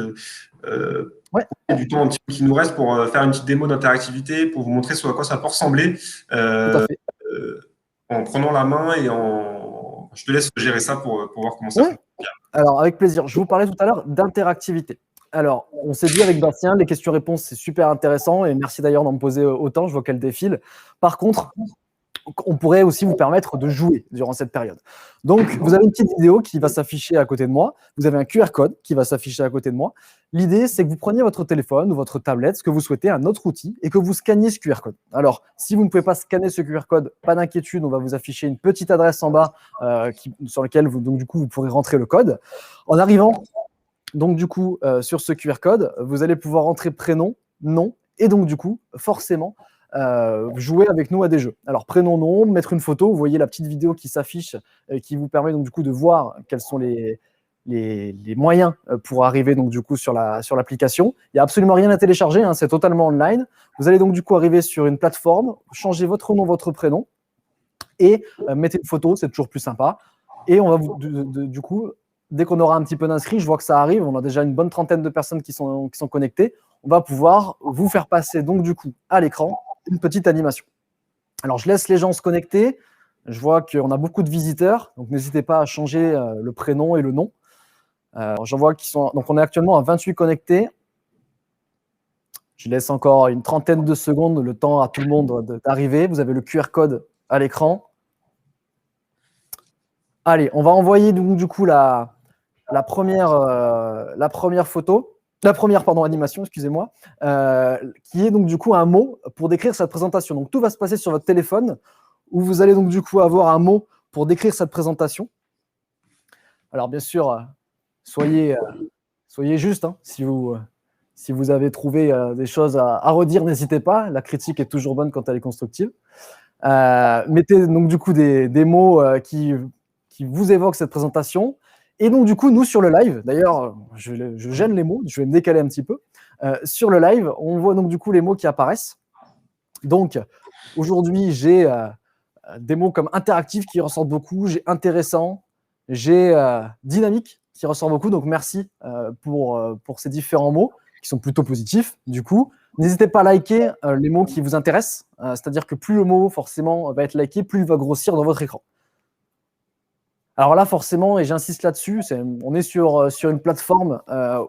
A: du temps un petit peu qui nous reste pour faire une petite démo d'interactivité, pour vous montrer à quoi ça peut ressembler, en prenant la main et je te laisse gérer ça pour voir comment ça fonctionne.
B: Alors avec plaisir, je vous parlais tout à l'heure d'interactivité. Alors, on s'est dit avec Bastien, les questions-réponses, c'est super intéressant et merci d'ailleurs d'en me poser autant, je vois qu'elles défilent. Par contre, on pourrait aussi vous permettre de jouer durant cette période. Donc, vous avez une petite vidéo qui va s'afficher à côté de moi. Vous avez un QR code qui va s'afficher à côté de moi. L'idée, c'est que vous preniez votre téléphone ou votre tablette, ce que vous souhaitez, un autre outil, et que vous scanniez ce QR code. Alors, si vous ne pouvez pas scanner ce QR code, pas d'inquiétude, on va vous afficher une petite adresse en bas sur laquelle vous pourrez rentrer le code. En arrivant donc du coup, sur ce QR code, vous allez pouvoir entrer prénom, nom, et donc du coup, forcément, jouer avec nous à des jeux. Alors prénom, nom, mettre une photo, vous voyez la petite vidéo qui s'affiche, qui vous permet donc du coup de voir quels sont les moyens pour arriver donc du coup sur l'application. Il n'y a absolument rien à télécharger, hein, c'est totalement online. Vous allez donc du coup arriver sur une plateforme, changer votre nom, votre prénom, et mettez une photo, c'est toujours plus sympa. Et on va du coup, dès qu'on aura un petit peu d'inscrits, je vois que ça arrive, on a déjà une bonne trentaine de personnes qui sont connectées, on va pouvoir vous faire passer donc du coup à l'écran une petite animation. Alors je laisse les gens se connecter, je vois qu'on a beaucoup de visiteurs, donc n'hésitez pas à changer le prénom et le nom. J'en vois donc on est actuellement à 28 connectés. Je laisse encore une trentaine de secondes, le temps à tout le monde d'arriver. Vous avez le QR code à l'écran. Allez, on va envoyer donc du coup la première photo, animation, excusez-moi, qui est donc du coup un mot pour décrire cette présentation. Donc tout va se passer sur votre téléphone, où vous allez donc du coup avoir un mot pour décrire cette présentation. Alors bien sûr, soyez juste, hein, si vous avez trouvé des choses à redire, n'hésitez pas. La critique est toujours bonne quand elle est constructive. Mettez donc du coup des mots qui vous évoquent cette présentation. Et donc, du coup, nous, sur le live, d'ailleurs, je gêne les mots, je vais me décaler un petit peu. Sur le live, on voit donc, du coup, les mots qui apparaissent. Donc, aujourd'hui, j'ai des mots comme interactif qui ressortent beaucoup, j'ai intéressant, j'ai dynamique qui ressort beaucoup. Donc, merci pour ces différents mots qui sont plutôt positifs, du coup. N'hésitez pas à liker les mots qui vous intéressent. C'est-à-dire que plus le mot, forcément, va être liké, plus il va grossir dans votre écran. Alors là, forcément, et j'insiste là-dessus, on est sur une plateforme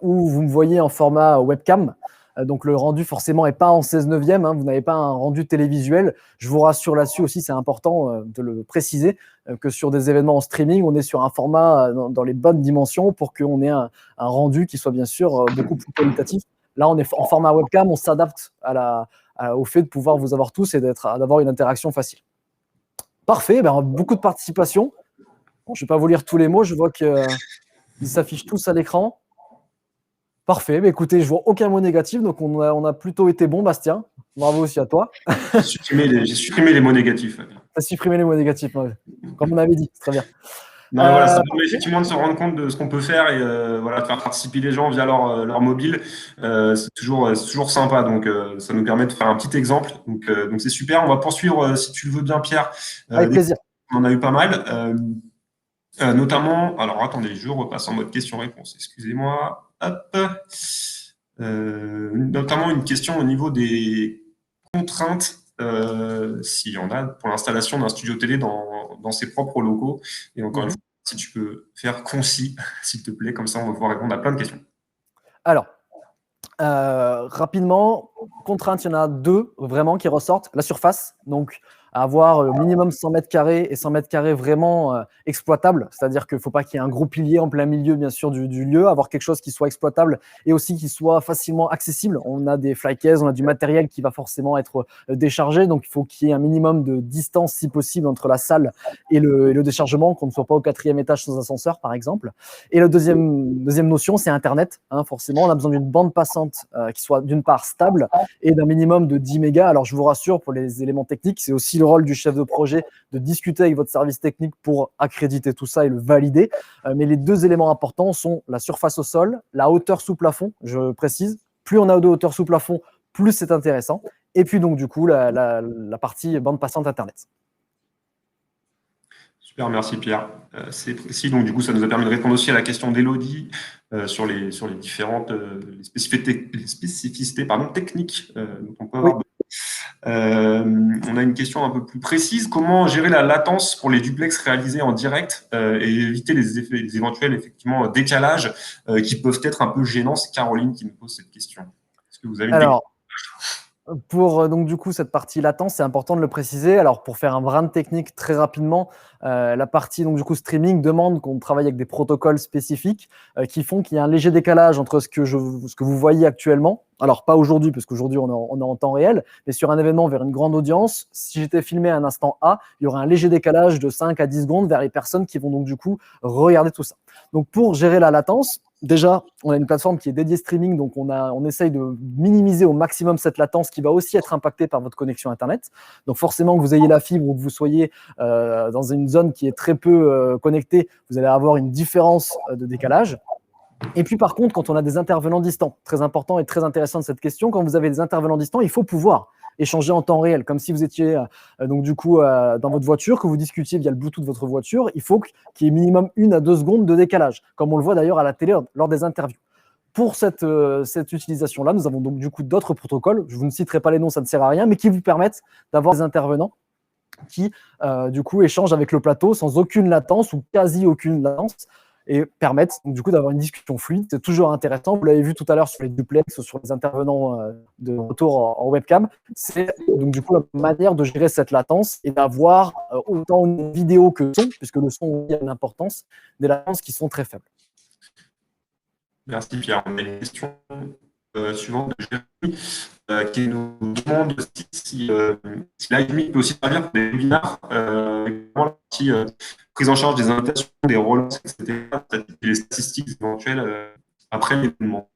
B: où vous me voyez en format webcam. Donc le rendu, forcément, n'est pas en 16/9. Vous n'avez pas un rendu télévisuel. Je vous rassure là-dessus aussi, c'est important de le préciser, que sur des événements en streaming, on est sur un format dans les bonnes dimensions pour qu'on ait un rendu qui soit bien sûr beaucoup plus qualitatif. Là, on est en format webcam, on s'adapte au fait de pouvoir vous avoir tous et d'avoir une interaction facile. Parfait, beaucoup de participation. Bon, je ne vais pas vous lire tous les mots, je vois qu'ils s'affichent tous à l'écran. Parfait, écoutez, je ne vois aucun mot négatif, donc on a plutôt été bon, Bastien. Bravo aussi à toi.
A: J'ai supprimé les mots négatifs.
B: Tu as supprimé les mots négatifs, ouais. Comme on avait dit, c'est très bien.
A: Non, mais voilà, ça permet effectivement de se rendre compte de ce qu'on peut faire et voilà, de faire participer les gens via leur mobile. C'est toujours sympa. Donc, ça nous permet de faire un petit exemple. Donc c'est super. On va poursuivre, si tu le veux bien, Pierre.
B: Avec plaisir.
A: On en a eu pas mal. Notamment, alors attendez, je repasse en mode question-réponse. Excusez-moi. Hop. Notamment une question au niveau des contraintes, s'il y en a, pour l'installation d'un studio télé dans ses propres locaux. Et encore une fois, si tu peux faire concis, s'il te plaît, comme ça on va pouvoir répondre à plein de questions.
B: Alors, rapidement, contraintes, il y en a deux vraiment qui ressortent. La surface, donc avoir au minimum 100 mètres carrés et 100 mètres carrés vraiment exploitables, c'est-à-dire qu'il ne faut pas qu'il y ait un gros pilier en plein milieu, bien sûr, du lieu, avoir quelque chose qui soit exploitable et aussi qui soit facilement accessible. On a des flycases, on a du matériel qui va forcément être déchargé, donc il faut qu'il y ait un minimum de distance, si possible, entre la salle et le déchargement, qu'on ne soit pas au 4e étage sans ascenseur, par exemple. Et la deuxième notion, c'est Internet. Forcément, on a besoin d'une bande passante qui soit d'une part stable et d'un minimum de 10 mégas. Alors, je vous rassure, pour les éléments techniques, c'est aussi le rôle du chef de projet de discuter avec votre service technique pour accréditer tout ça et le valider. Mais les deux éléments importants sont la surface au sol, la hauteur sous plafond, je précise. Plus on a de hauteur sous plafond, plus c'est intéressant. Et puis donc, du coup, la partie bande passante Internet.
A: Super, merci Pierre. C'est précis. Donc, du coup, ça nous a permis de répondre aussi à la question d'Elodie sur les différentes spécificités techniques dont on peut avoir besoin. On a une question un peu plus précise. Comment gérer la latence pour les duplex réalisés en direct et éviter les éventuels effectivement décalages qui peuvent être un peu gênants? C'est Caroline qui nous pose cette question. Est-ce que vous avez une
B: pour donc du coup cette partie latence, c'est important de le préciser. Alors pour faire un brin de technique très rapidement, la partie donc du coup streaming demande qu'on travaille avec des protocoles spécifiques qui font qu'il y a un léger décalage entre ce que vous voyez actuellement. Alors pas aujourd'hui, parce qu'aujourd'hui on est en temps réel, mais sur un événement vers une grande audience, si j'étais filmé à un instant A, il y aurait un léger décalage de 5 à 10 secondes vers les personnes qui vont donc du coup regarder tout ça. Donc pour gérer la latence, déjà, on a une plateforme qui est dédiée streaming, donc on essaye de minimiser au maximum cette latence qui va aussi être impactée par votre connexion Internet. Donc forcément, que vous ayez la fibre ou que vous soyez dans une zone qui est très peu connectée, vous allez avoir une différence de décalage. Et puis par contre, quand on a des intervenants distants, très important et très intéressant de cette question, quand vous avez des intervenants distants, il faut pouvoir échanger en temps réel, comme si vous étiez donc du coup dans votre voiture, que vous discutiez via le Bluetooth de votre voiture. Il faut qu'il y ait minimum 1 à 2 secondes de décalage, comme on le voit d'ailleurs à la télé lors des interviews. Pour cette utilisation-là, nous avons donc du coup d'autres protocoles. Je vous ne citerai pas les noms, ça ne sert à rien, mais qui vous permettent d'avoir des intervenants qui du coup échangent avec le plateau sans aucune latence ou quasi aucune latence, et permettent donc, du coup d'avoir une discussion fluide. C'est toujours intéressant. Vous l'avez vu tout à l'heure sur les duplex, sur les intervenants de retour en webcam. C'est donc du coup la manière de gérer cette latence et d'avoir autant une vidéo que le son, puisque le son a une importance, des latences qui sont très faibles.
A: Merci Pierre. On a une question suivante de Jérémy qui nous demande si LiveMeet peut aussi servir pour des webinars, la partie prise en charge des invitations, des relances, etc., les statistiques éventuelles après l'événement.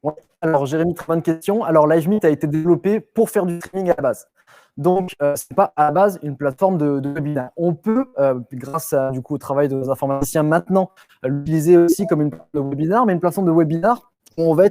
B: Ouais. Alors Jérémy, très bonne question. Alors LiveMeet a été développé pour faire du streaming à la base. Donc, ce n'est pas à la base une plateforme de webinaire. On peut, grâce du coup, au travail de nos informaticiens maintenant, l'utiliser aussi comme une plateforme de webinaire, mais une plateforme de webinaire où on va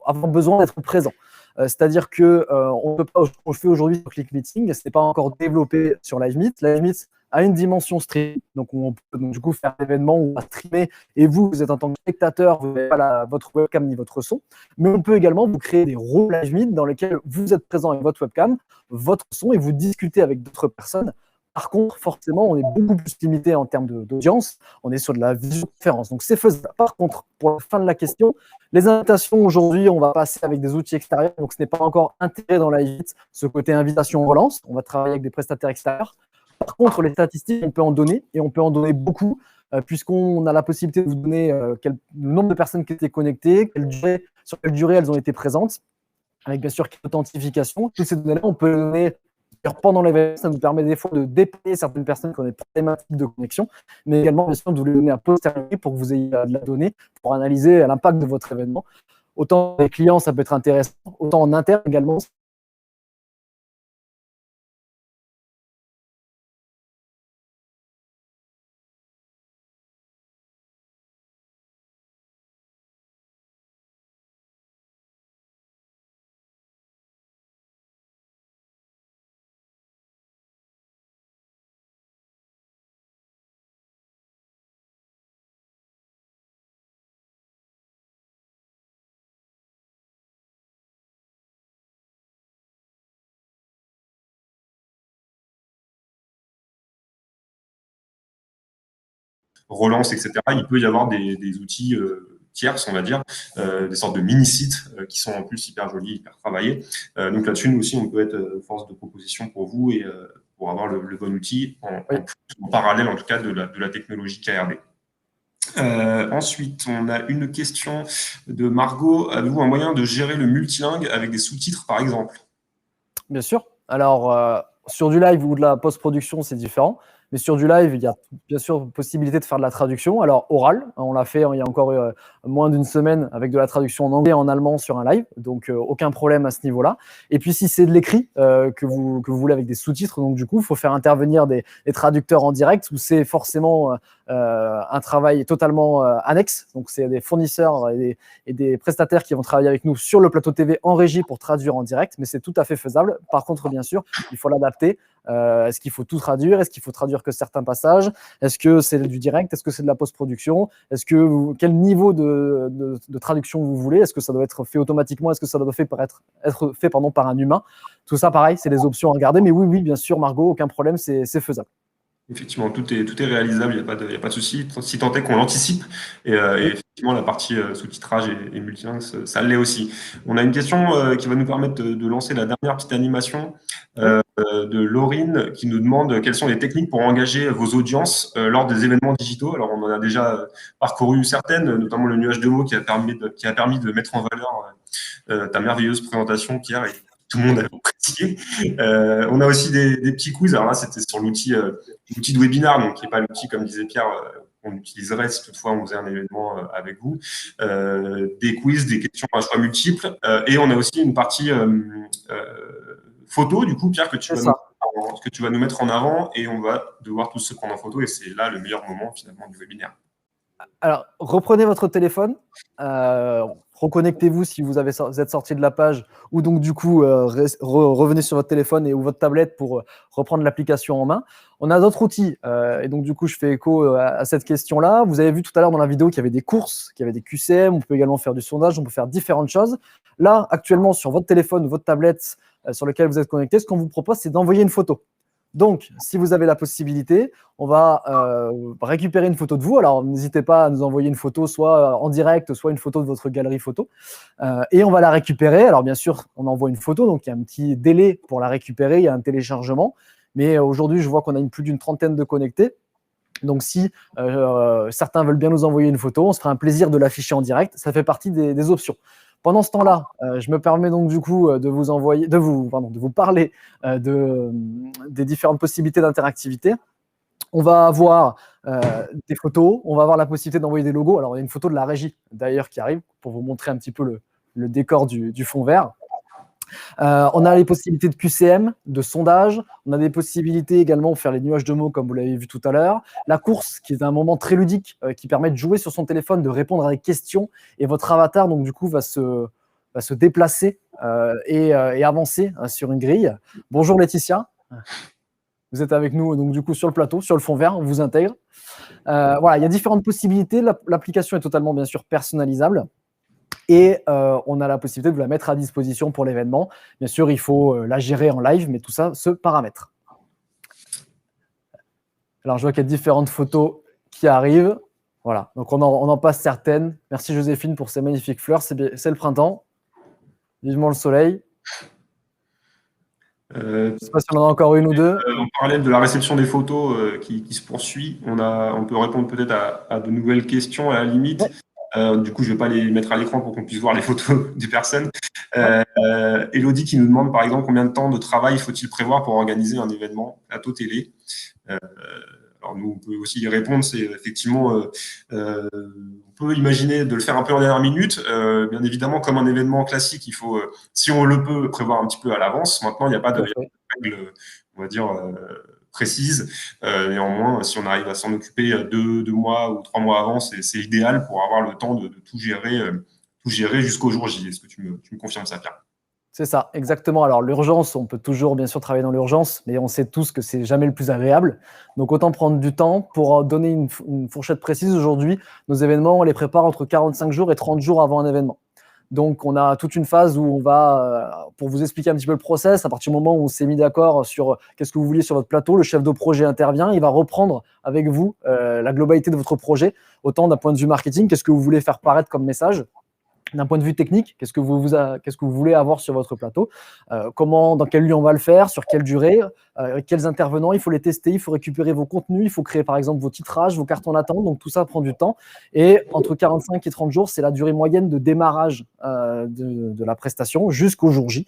B: avoir besoin d'être présent. C'est-à-dire qu'on peut pas, on le fait aujourd'hui sur ClickMeeting, ce n'est pas encore développé sur LiveMeet. LiveMeet a une dimension stream, donc on peut donc, du coup faire un événement où on va streamer et vous êtes en tant que spectateur, vous n'avez pas votre webcam ni votre son, mais on peut également vous créer des rôles LiveMeet dans lesquels vous êtes présent avec votre webcam, votre son et vous discutez avec d'autres personnes. Par contre, forcément, on est beaucoup plus limité en termes d'audience. On est sur de la visioconférence. Donc, c'est faisable. Par contre, pour la fin de la question, les invitations aujourd'hui, on va passer avec des outils extérieurs. Donc, ce n'est pas encore intégré dans LiveMeet, ce côté invitation-relance. On va travailler avec des prestataires extérieurs. Par contre, les statistiques, on peut en donner et on peut en donner beaucoup puisqu'on a la possibilité de vous donner le nombre de personnes qui étaient connectées, sur quelle durée elles ont été présentes, avec bien sûr l'authentification. Toutes ces données-là, on peut les donner pendant l'événement. Ça nous permet des fois de dépanner certaines personnes qui ont des problématiques de connexion, mais également bien sûr de vous les donner à posteriori pour que vous ayez de la donnée pour analyser l'impact de votre événement. Autant les clients, ça peut être intéressant, autant en interne également,
A: relance, etc. Il peut y avoir des outils tierces, on va dire, des sortes de mini-sites qui sont en plus hyper jolis, hyper travaillés. Donc là-dessus, nous aussi, on peut être force de proposition pour vous et pour avoir le bon outil en parallèle, en tout cas, de la technologie KRD. Ensuite, on a une question de Margot. Avez-vous un moyen de gérer le multilingue avec des sous-titres, par exemple?
B: Bien sûr. Alors, sur du live ou de la post-production, c'est différent. Mais sur du live, il y a bien sûr possibilité de faire de la traduction. Alors, orale, on l'a fait il y a encore moins d'une semaine avec de la traduction en anglais et en allemand sur un live. Donc, aucun problème à ce niveau-là. Et puis, si c'est de l'écrit que vous voulez avec des sous-titres, donc du coup, il faut faire intervenir des traducteurs en direct où c'est forcément un travail totalement annexe. Donc, c'est des fournisseurs et des prestataires qui vont travailler avec nous sur le plateau TV en régie pour traduire en direct. Mais c'est tout à fait faisable. Par contre, bien sûr, il faut l'adapter. Est-ce qu'il faut tout traduire? Est-ce qu'il faut traduire que certains passages? Est-ce que c'est du direct? Est-ce que c'est de la post-production? Quel niveau de traduction vous voulez? Est-ce que ça doit être fait automatiquement? Est-ce que ça doit être fait par un humain? Tout ça, pareil, c'est des options à regarder. Mais oui, bien sûr, Margot, aucun problème, c'est faisable.
A: Effectivement, tout est réalisable, il n'y a pas de souci, si tant est qu'on l'anticipe. Et effectivement, la partie sous-titrage et multilingue, ça l'est aussi. On a une question qui va nous permettre de lancer la dernière petite animation de Laurine qui nous demande quelles sont les techniques pour engager vos audiences lors des événements digitaux. Alors, on en a déjà parcouru certaines, notamment le nuage de mots qui a permis de mettre en valeur ta merveilleuse présentation, Pierre, et tout le monde a apprécié. On a aussi des petits quiz. Alors là, c'était sur l'outil de webinar, donc qui n'est pas l'outil, comme disait Pierre, qu'on utiliserait si toutefois on faisait un événement avec vous. Des quiz, des questions à choix multiples. Et on a aussi une partie photo, du coup, Pierre, que tu vas nous mettre en avant. Et on va devoir tous se prendre en photo. Et c'est là le meilleur moment, finalement, du webinaire.
B: Alors, reprenez votre téléphone, reconnectez-vous si vous êtes sorti de la page, ou donc du coup, revenez sur votre téléphone ou votre tablette pour reprendre l'application en main. On a d'autres outils, et donc du coup, je fais écho à cette question-là. Vous avez vu tout à l'heure dans la vidéo qu'il y avait des courses, qu'il y avait des QCM, on peut également faire du sondage, on peut faire différentes choses. Là, actuellement, sur votre téléphone ou votre tablette sur lequel vous êtes connecté, ce qu'on vous propose, c'est d'envoyer une photo. Donc, si vous avez la possibilité, on va récupérer une photo de vous. Alors, n'hésitez pas à nous envoyer une photo, soit en direct, soit une photo de votre galerie photo. Et on va la récupérer. Alors, bien sûr, on envoie une photo, donc il y a un petit délai pour la récupérer, il y a un téléchargement. Mais aujourd'hui, je vois qu'on a plus d'une trentaine de connectés. Donc, si certains veulent bien nous envoyer une photo, on se fera un plaisir de l'afficher en direct. Ça fait partie des options. Pendant ce temps-là, je me permets donc du coup de vous parler des différentes possibilités d'interactivité. On va avoir des photos, on va avoir la possibilité d'envoyer des logos. Alors, il y a une photo de la régie d'ailleurs qui arrive pour vous montrer un petit peu le décor du fond vert. On a les possibilités de QCM, de sondage. On a des possibilités également pour faire les nuages de mots, comme vous l'avez vu tout à l'heure. La course, qui est un moment très ludique, qui permet de jouer sur son téléphone, de répondre à des questions. Et votre avatar, donc du coup, va se déplacer et avancer sur une grille. Bonjour Laetitia. Vous êtes avec nous donc du coup sur le plateau, sur le fond vert, on vous intègre. Voilà, il y a différentes possibilités. L'application est totalement bien sûr personnalisable. Et on a la possibilité de vous la mettre à disposition pour l'événement. Bien sûr, il faut la gérer en live, mais tout ça se paramètre. Alors, je vois qu'il y a différentes photos qui arrivent. Voilà, donc on en passe certaines. Merci Joséphine pour ces magnifiques fleurs. C'est le printemps. Vivement le soleil. Je ne sais pas si on en a encore une ou deux.
A: En parallèle de la réception des photos qui se poursuit, on peut répondre peut-être à de nouvelles questions à la limite. Ouais. Du coup, je ne vais pas les mettre à l'écran pour qu'on puisse voir les photos des personnes. Elodie qui nous demande, par exemple, combien de temps de travail faut-il prévoir pour organiser un événement plateau télé. Alors, nous, on peut aussi y répondre. C'est effectivement, on peut imaginer de le faire un peu en dernière minute. Bien évidemment, comme un événement classique, il faut, si on le peut, prévoir un petit peu à l'avance. Maintenant, il n'y a pas de règle, on va dire, précise. Néanmoins, si on arrive à s'en occuper 2 mois ou 3 mois avant, c'est idéal pour avoir le temps de tout gérer jusqu'au jour J. Est-ce que tu me confirmes ça, Pierre?
B: C'est ça, exactement. Alors, l'urgence, on peut toujours, bien sûr, travailler dans l'urgence, mais on sait tous que c'est jamais le plus agréable. Donc, autant prendre du temps pour donner une fourchette précise. Aujourd'hui, nos événements, on les prépare entre 45 jours et 30 jours avant un événement. Donc, on a toute une phase où on va, pour vous expliquer un petit peu le process, à partir du moment où on s'est mis d'accord sur qu'est-ce que vous vouliez sur votre plateau, le chef de projet intervient, il va reprendre avec vous la globalité de votre projet, autant d'un point de vue marketing, qu'est-ce que vous voulez faire paraître comme message, d'un point de vue technique, qu'est-ce que vous voulez avoir sur votre plateau, dans quel lieu on va le faire, sur quelle durée, quels intervenants, il faut les tester, il faut récupérer vos contenus, il faut créer par exemple vos titrages, vos cartons d'attente, donc tout ça prend du temps. Et entre 45 et 30 jours, c'est la durée moyenne de démarrage de la prestation jusqu'au jour J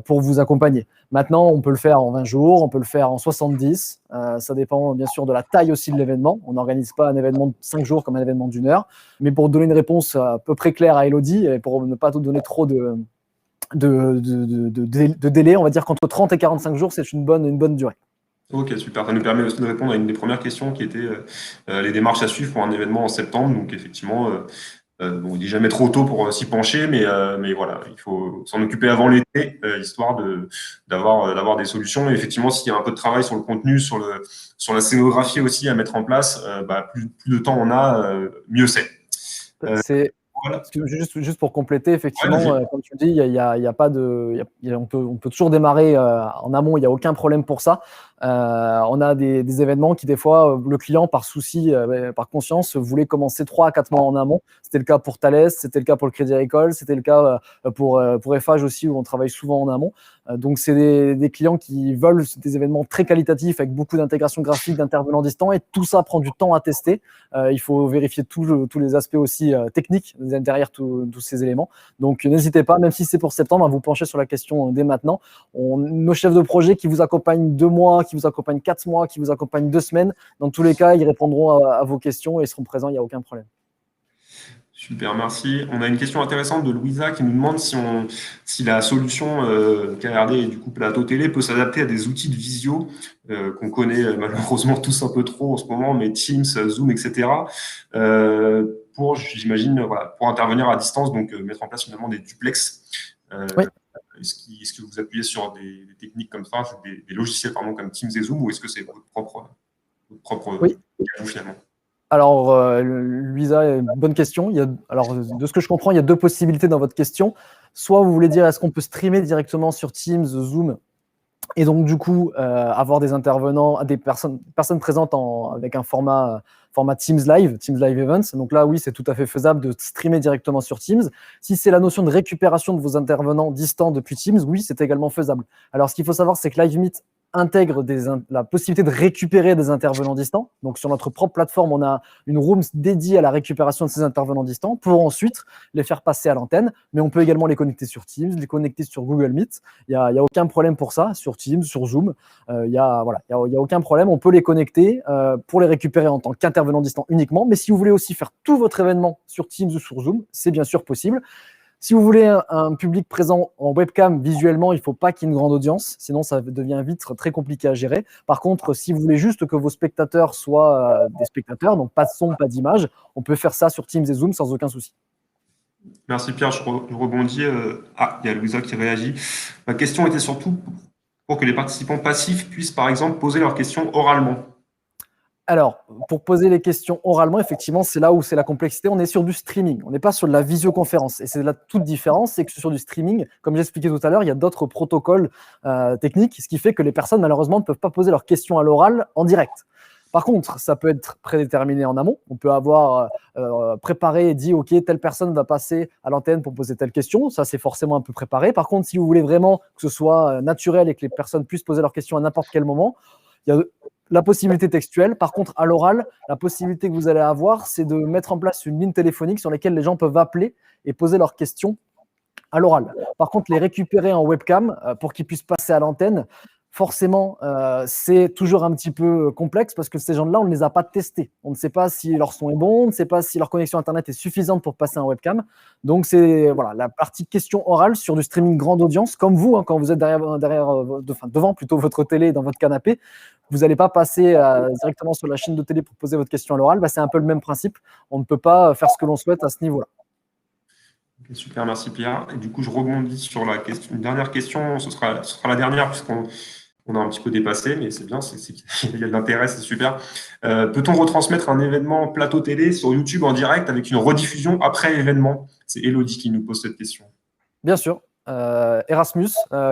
B: pour vous accompagner. Maintenant, on peut le faire en 20 jours, on peut le faire en 70, ça dépend bien sûr de la taille aussi de l'événement. On n'organise pas un événement de 5 jours comme un événement d'1 heure, mais pour donner une réponse à peu près claire à Elodie et pour ne pas tout donner trop de délai, on va dire qu'entre 30 et 45 jours, c'est une bonne durée.
A: Ok, super. Ça nous permet aussi de répondre à une des premières questions qui était les démarches à suivre pour un événement en septembre. Donc effectivement, bon, il n'est jamais trop tôt pour s'y pencher, mais voilà, il faut s'en occuper avant l'été, histoire d'avoir des solutions. Et effectivement, s'il y a un peu de travail sur le contenu, sur la scénographie aussi à mettre en place, plus de temps on a, mieux c'est.
B: Voilà. Juste pour compléter, effectivement, comme tu le dis, il y a pas de, on peut toujours démarrer en amont, il n'y a aucun problème pour ça. On a des événements qui, des fois, le client, par souci, par conscience, voulait commencer 3 à 4 mois en amont. C'était le cas pour Thales, c'était le cas pour le Crédit Agricole, c'était le cas pour Eiffage aussi, où on travaille souvent en amont. Donc, c'est des clients qui veulent des événements très qualitatifs avec beaucoup d'intégration graphique, d'intervenants distants, et tout ça prend du temps à tester. Il faut vérifier tous les aspects aussi techniques derrière tous ces éléments. Donc, n'hésitez pas, même si c'est pour septembre, à vous pencher sur la question dès maintenant. Nos chefs de projet qui vous accompagnent 2 mois, qui vous accompagnent 4 mois, qui vous accompagnent 2 semaines, dans tous les cas, ils répondront à vos questions et seront présents, il n'y a aucun problème.
A: Super, merci. On a une question intéressante de Louisa qui nous demande si la solution KRD et du coup Plateau Télé peut s'adapter à des outils de visio qu'on connaît malheureusement tous un peu trop en ce moment, mais Teams, Zoom, etc. J'imagine, pour intervenir à distance, donc mettre en place finalement des duplex.
B: Oui.
A: Est-ce que vous appuyez sur des techniques comme ça, des logiciels comme Teams et Zoom, ou est-ce que c'est votre propre
B: oui.
A: finalement?
B: Alors, Luisa, bonne question. Alors, de ce que je comprends, il y a 2 possibilités dans votre question. Soit vous voulez dire, est-ce qu'on peut streamer directement sur Teams, Zoom, et donc du coup avoir des intervenants, des personnes présentes avec un format Teams Live Events. Donc là, oui, c'est tout à fait faisable de streamer directement sur Teams. Si c'est la notion de récupération de vos intervenants distants depuis Teams, oui, c'est également faisable. Alors, ce qu'il faut savoir, c'est que Live Meet intègre la possibilité de récupérer des intervenants distants. Donc, sur notre propre plateforme, on a une room dédiée à la récupération de ces intervenants distants pour ensuite les faire passer à l'antenne. Mais on peut également les connecter sur Teams, les connecter sur Google Meet. Il n'y a aucun problème pour ça, sur Teams, sur Zoom. Il n'y a aucun problème. On peut les connecter pour les récupérer en tant qu'intervenants distants uniquement. Mais si vous voulez aussi faire tout votre événement sur Teams ou sur Zoom, c'est bien sûr possible. Si vous voulez un public présent en webcam visuellement, il ne faut pas qu'il y ait une grande audience, sinon ça devient vite très compliqué à gérer. Par contre, si vous voulez juste que vos spectateurs soient des spectateurs, donc pas de son, pas d'image, on peut faire ça sur Teams et Zoom sans aucun souci.
A: Merci Pierre, je rebondis. Il y a Louisa qui réagit. Ma question était surtout pour que les participants passifs puissent par exemple poser leurs questions oralement.
B: Alors, pour poser les questions oralement, effectivement, c'est là où c'est la complexité. On est sur du streaming, on n'est pas sur de la visioconférence. Et c'est là toute différence, c'est que sur du streaming, comme j'expliquais tout à l'heure, il y a d'autres protocoles techniques, ce qui fait que les personnes, malheureusement, ne peuvent pas poser leurs questions à l'oral en direct. Par contre, ça peut être prédéterminé en amont. On peut avoir préparé et dit, OK, telle personne va passer à l'antenne pour poser telle question. Ça, c'est forcément un peu préparé. Par contre, si vous voulez vraiment que ce soit naturel et que les personnes puissent poser leurs questions à n'importe quel moment, il y a la possibilité textuelle. Par contre, à l'oral, la possibilité que vous allez avoir, c'est de mettre en place une ligne téléphonique sur laquelle les gens peuvent appeler et poser leurs questions à l'oral. Par contre, les récupérer en webcam pour qu'ils puissent passer à l'antenne, forcément, c'est toujours un petit peu complexe parce que ces gens-là, on ne les a pas testés. On ne sait pas si leur son est bon, on ne sait pas si leur connexion Internet est suffisante pour passer en webcam. Donc, c'est la partie question orale sur du streaming grande audience, comme vous, quand vous êtes devant plutôt votre télé dans votre canapé. Vous n'allez pas passer directement sur la chaîne de télé pour poser votre question à l'oral. C'est un peu le même principe. On ne peut pas faire ce que l'on souhaite à ce niveau-là.
A: Okay, super, merci Pierre. Et du coup, je rebondis sur une dernière question. Ce sera la dernière puisqu'on On a un petit peu dépassé, mais c'est bien, il y a de l'intérêt, c'est super. Peut-on retransmettre un événement plateau télé sur YouTube en direct avec une rediffusion après l'événement? C'est Elodie qui nous pose cette question.
B: Bien sûr. Erasmus,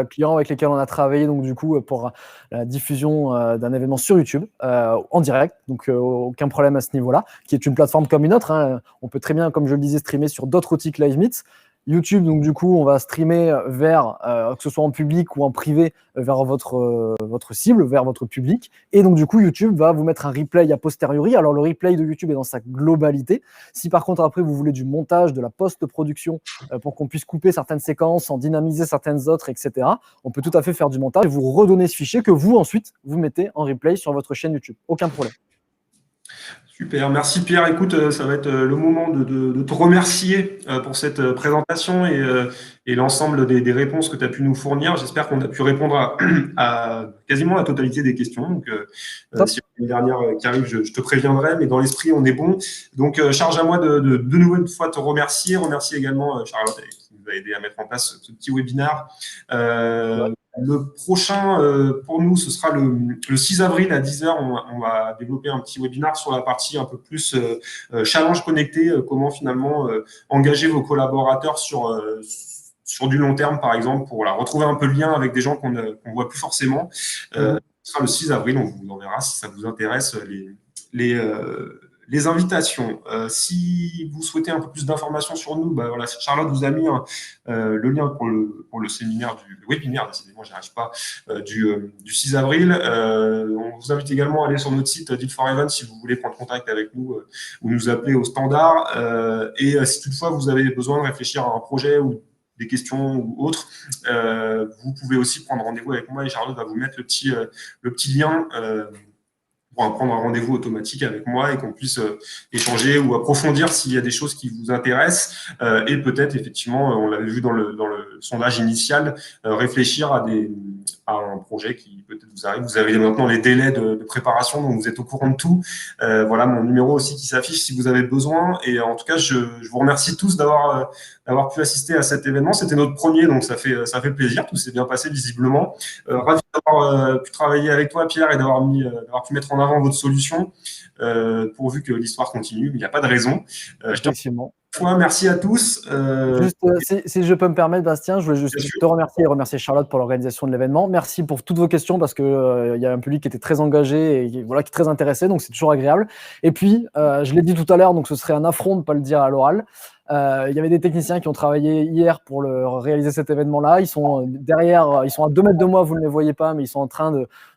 B: client avec lesquels on a travaillé donc du coup pour la diffusion d'un événement sur YouTube en direct, donc aucun problème à ce niveau-là, qui est une plateforme comme une autre, hein. On peut très bien, comme je le disais, streamer sur d'autres outils que LiveMeet. YouTube, donc du coup, on va streamer vers, que ce soit en public ou en privé, vers votre cible, vers votre public. Et donc du coup, YouTube va vous mettre un replay a posteriori. Alors le replay de YouTube est dans sa globalité. Si par contre après vous voulez du montage, de la post-production, pour qu'on puisse couper certaines séquences, en dynamiser certaines autres, etc., on peut tout à fait faire du montage et vous redonner ce fichier que vous ensuite vous mettez en replay sur votre chaîne YouTube. Aucun problème.
A: Super, merci Pierre. Écoute, ça va être le moment de te remercier pour cette présentation et l'ensemble des réponses que tu as pu nous fournir. J'espère qu'on a pu répondre à quasiment la totalité des questions. Donc, s'il y a une dernière qui arrive, je te préviendrai, mais dans l'esprit, on est bon. Donc, charge à moi de nouveau une fois te remercier. Remercier également Charlotte qui nous a aidé à mettre en place ce petit webinaire. Le prochain, pour nous, ce sera le 6 avril à 10h. On va développer un petit webinaire sur la partie un peu plus challenge connecté, comment finalement engager vos collaborateurs sur du long terme, par exemple, pour retrouver un peu le lien avec des gens qu'on voit plus forcément. Ce sera le 6 avril, on vous enverra si ça vous intéresse les invitations. Si vous souhaitez un peu plus d'informations sur nous, voilà, Charlotte vous a mis le lien pour le séminaire le webinaire, décidément, j'y arrive pas, du 6 avril. On vous invite également à aller sur notre site Deal for Even si vous voulez prendre contact avec nous ou nous appeler au standard. Et si toutefois vous avez besoin de réfléchir à un projet ou des questions ou autres, vous pouvez aussi prendre rendez-vous avec moi et Charlotte va vous mettre le petit lien pour prendre un rendez-vous automatique avec moi et qu'on puisse échanger ou approfondir s'il y a des choses qui vous intéressent et peut-être effectivement, on l'avait vu dans le sondage initial, réfléchir à un projet qui peut-être vous arrive. Vous avez maintenant les délais de préparation, donc vous êtes au courant de tout. Voilà mon numéro aussi qui s'affiche si vous avez besoin. Et en tout cas, je vous remercie tous d'avoir pu assister à cet événement. C'était notre premier, donc ça fait plaisir. Tout s'est bien passé visiblement. Ravi d'avoir pu travailler avec toi, Pierre, et d'avoir pu mettre en avant votre solution, pourvu que l'histoire continue. Il n'y a pas de raison.
B: Effectivement.
A: Merci à tous.
B: Juste, si je peux me permettre, Bastien, je voulais juste te remercier et remercier Charlotte pour l'organisation de l'événement. Merci pour toutes vos questions parce qu'il y a un public qui était très engagé et qui est très intéressé, donc c'est toujours agréable. Et puis, je l'ai dit tout à l'heure, donc ce serait un affront de ne pas le dire à l'oral. Il y avait des techniciens qui ont travaillé hier pour réaliser cet événement-là. Ils sont derrière, ils sont à 2 mètres de moi, vous ne les voyez pas, mais ils sont en train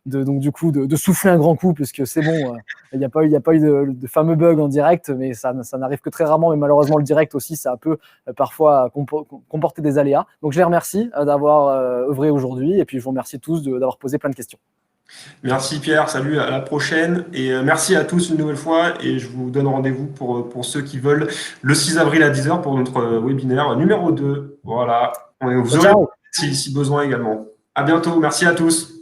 B: donc du coup de souffler un grand coup puisque c'est bon. Il n'y a pas eu de fameux bug en direct, mais ça n'arrive que très rarement. Mais malheureusement, le direct aussi, ça peut parfois comporter des aléas. Donc je les remercie d'avoir œuvré aujourd'hui et puis je vous remercie tous d'avoir posé plein de questions.
A: Merci Pierre, salut, à la prochaine et merci à tous une nouvelle fois et je vous donne rendez-vous pour ceux qui veulent le 6 avril à 10h pour notre webinaire numéro 2. Voilà, vous aurez si besoin également. À bientôt, merci à tous.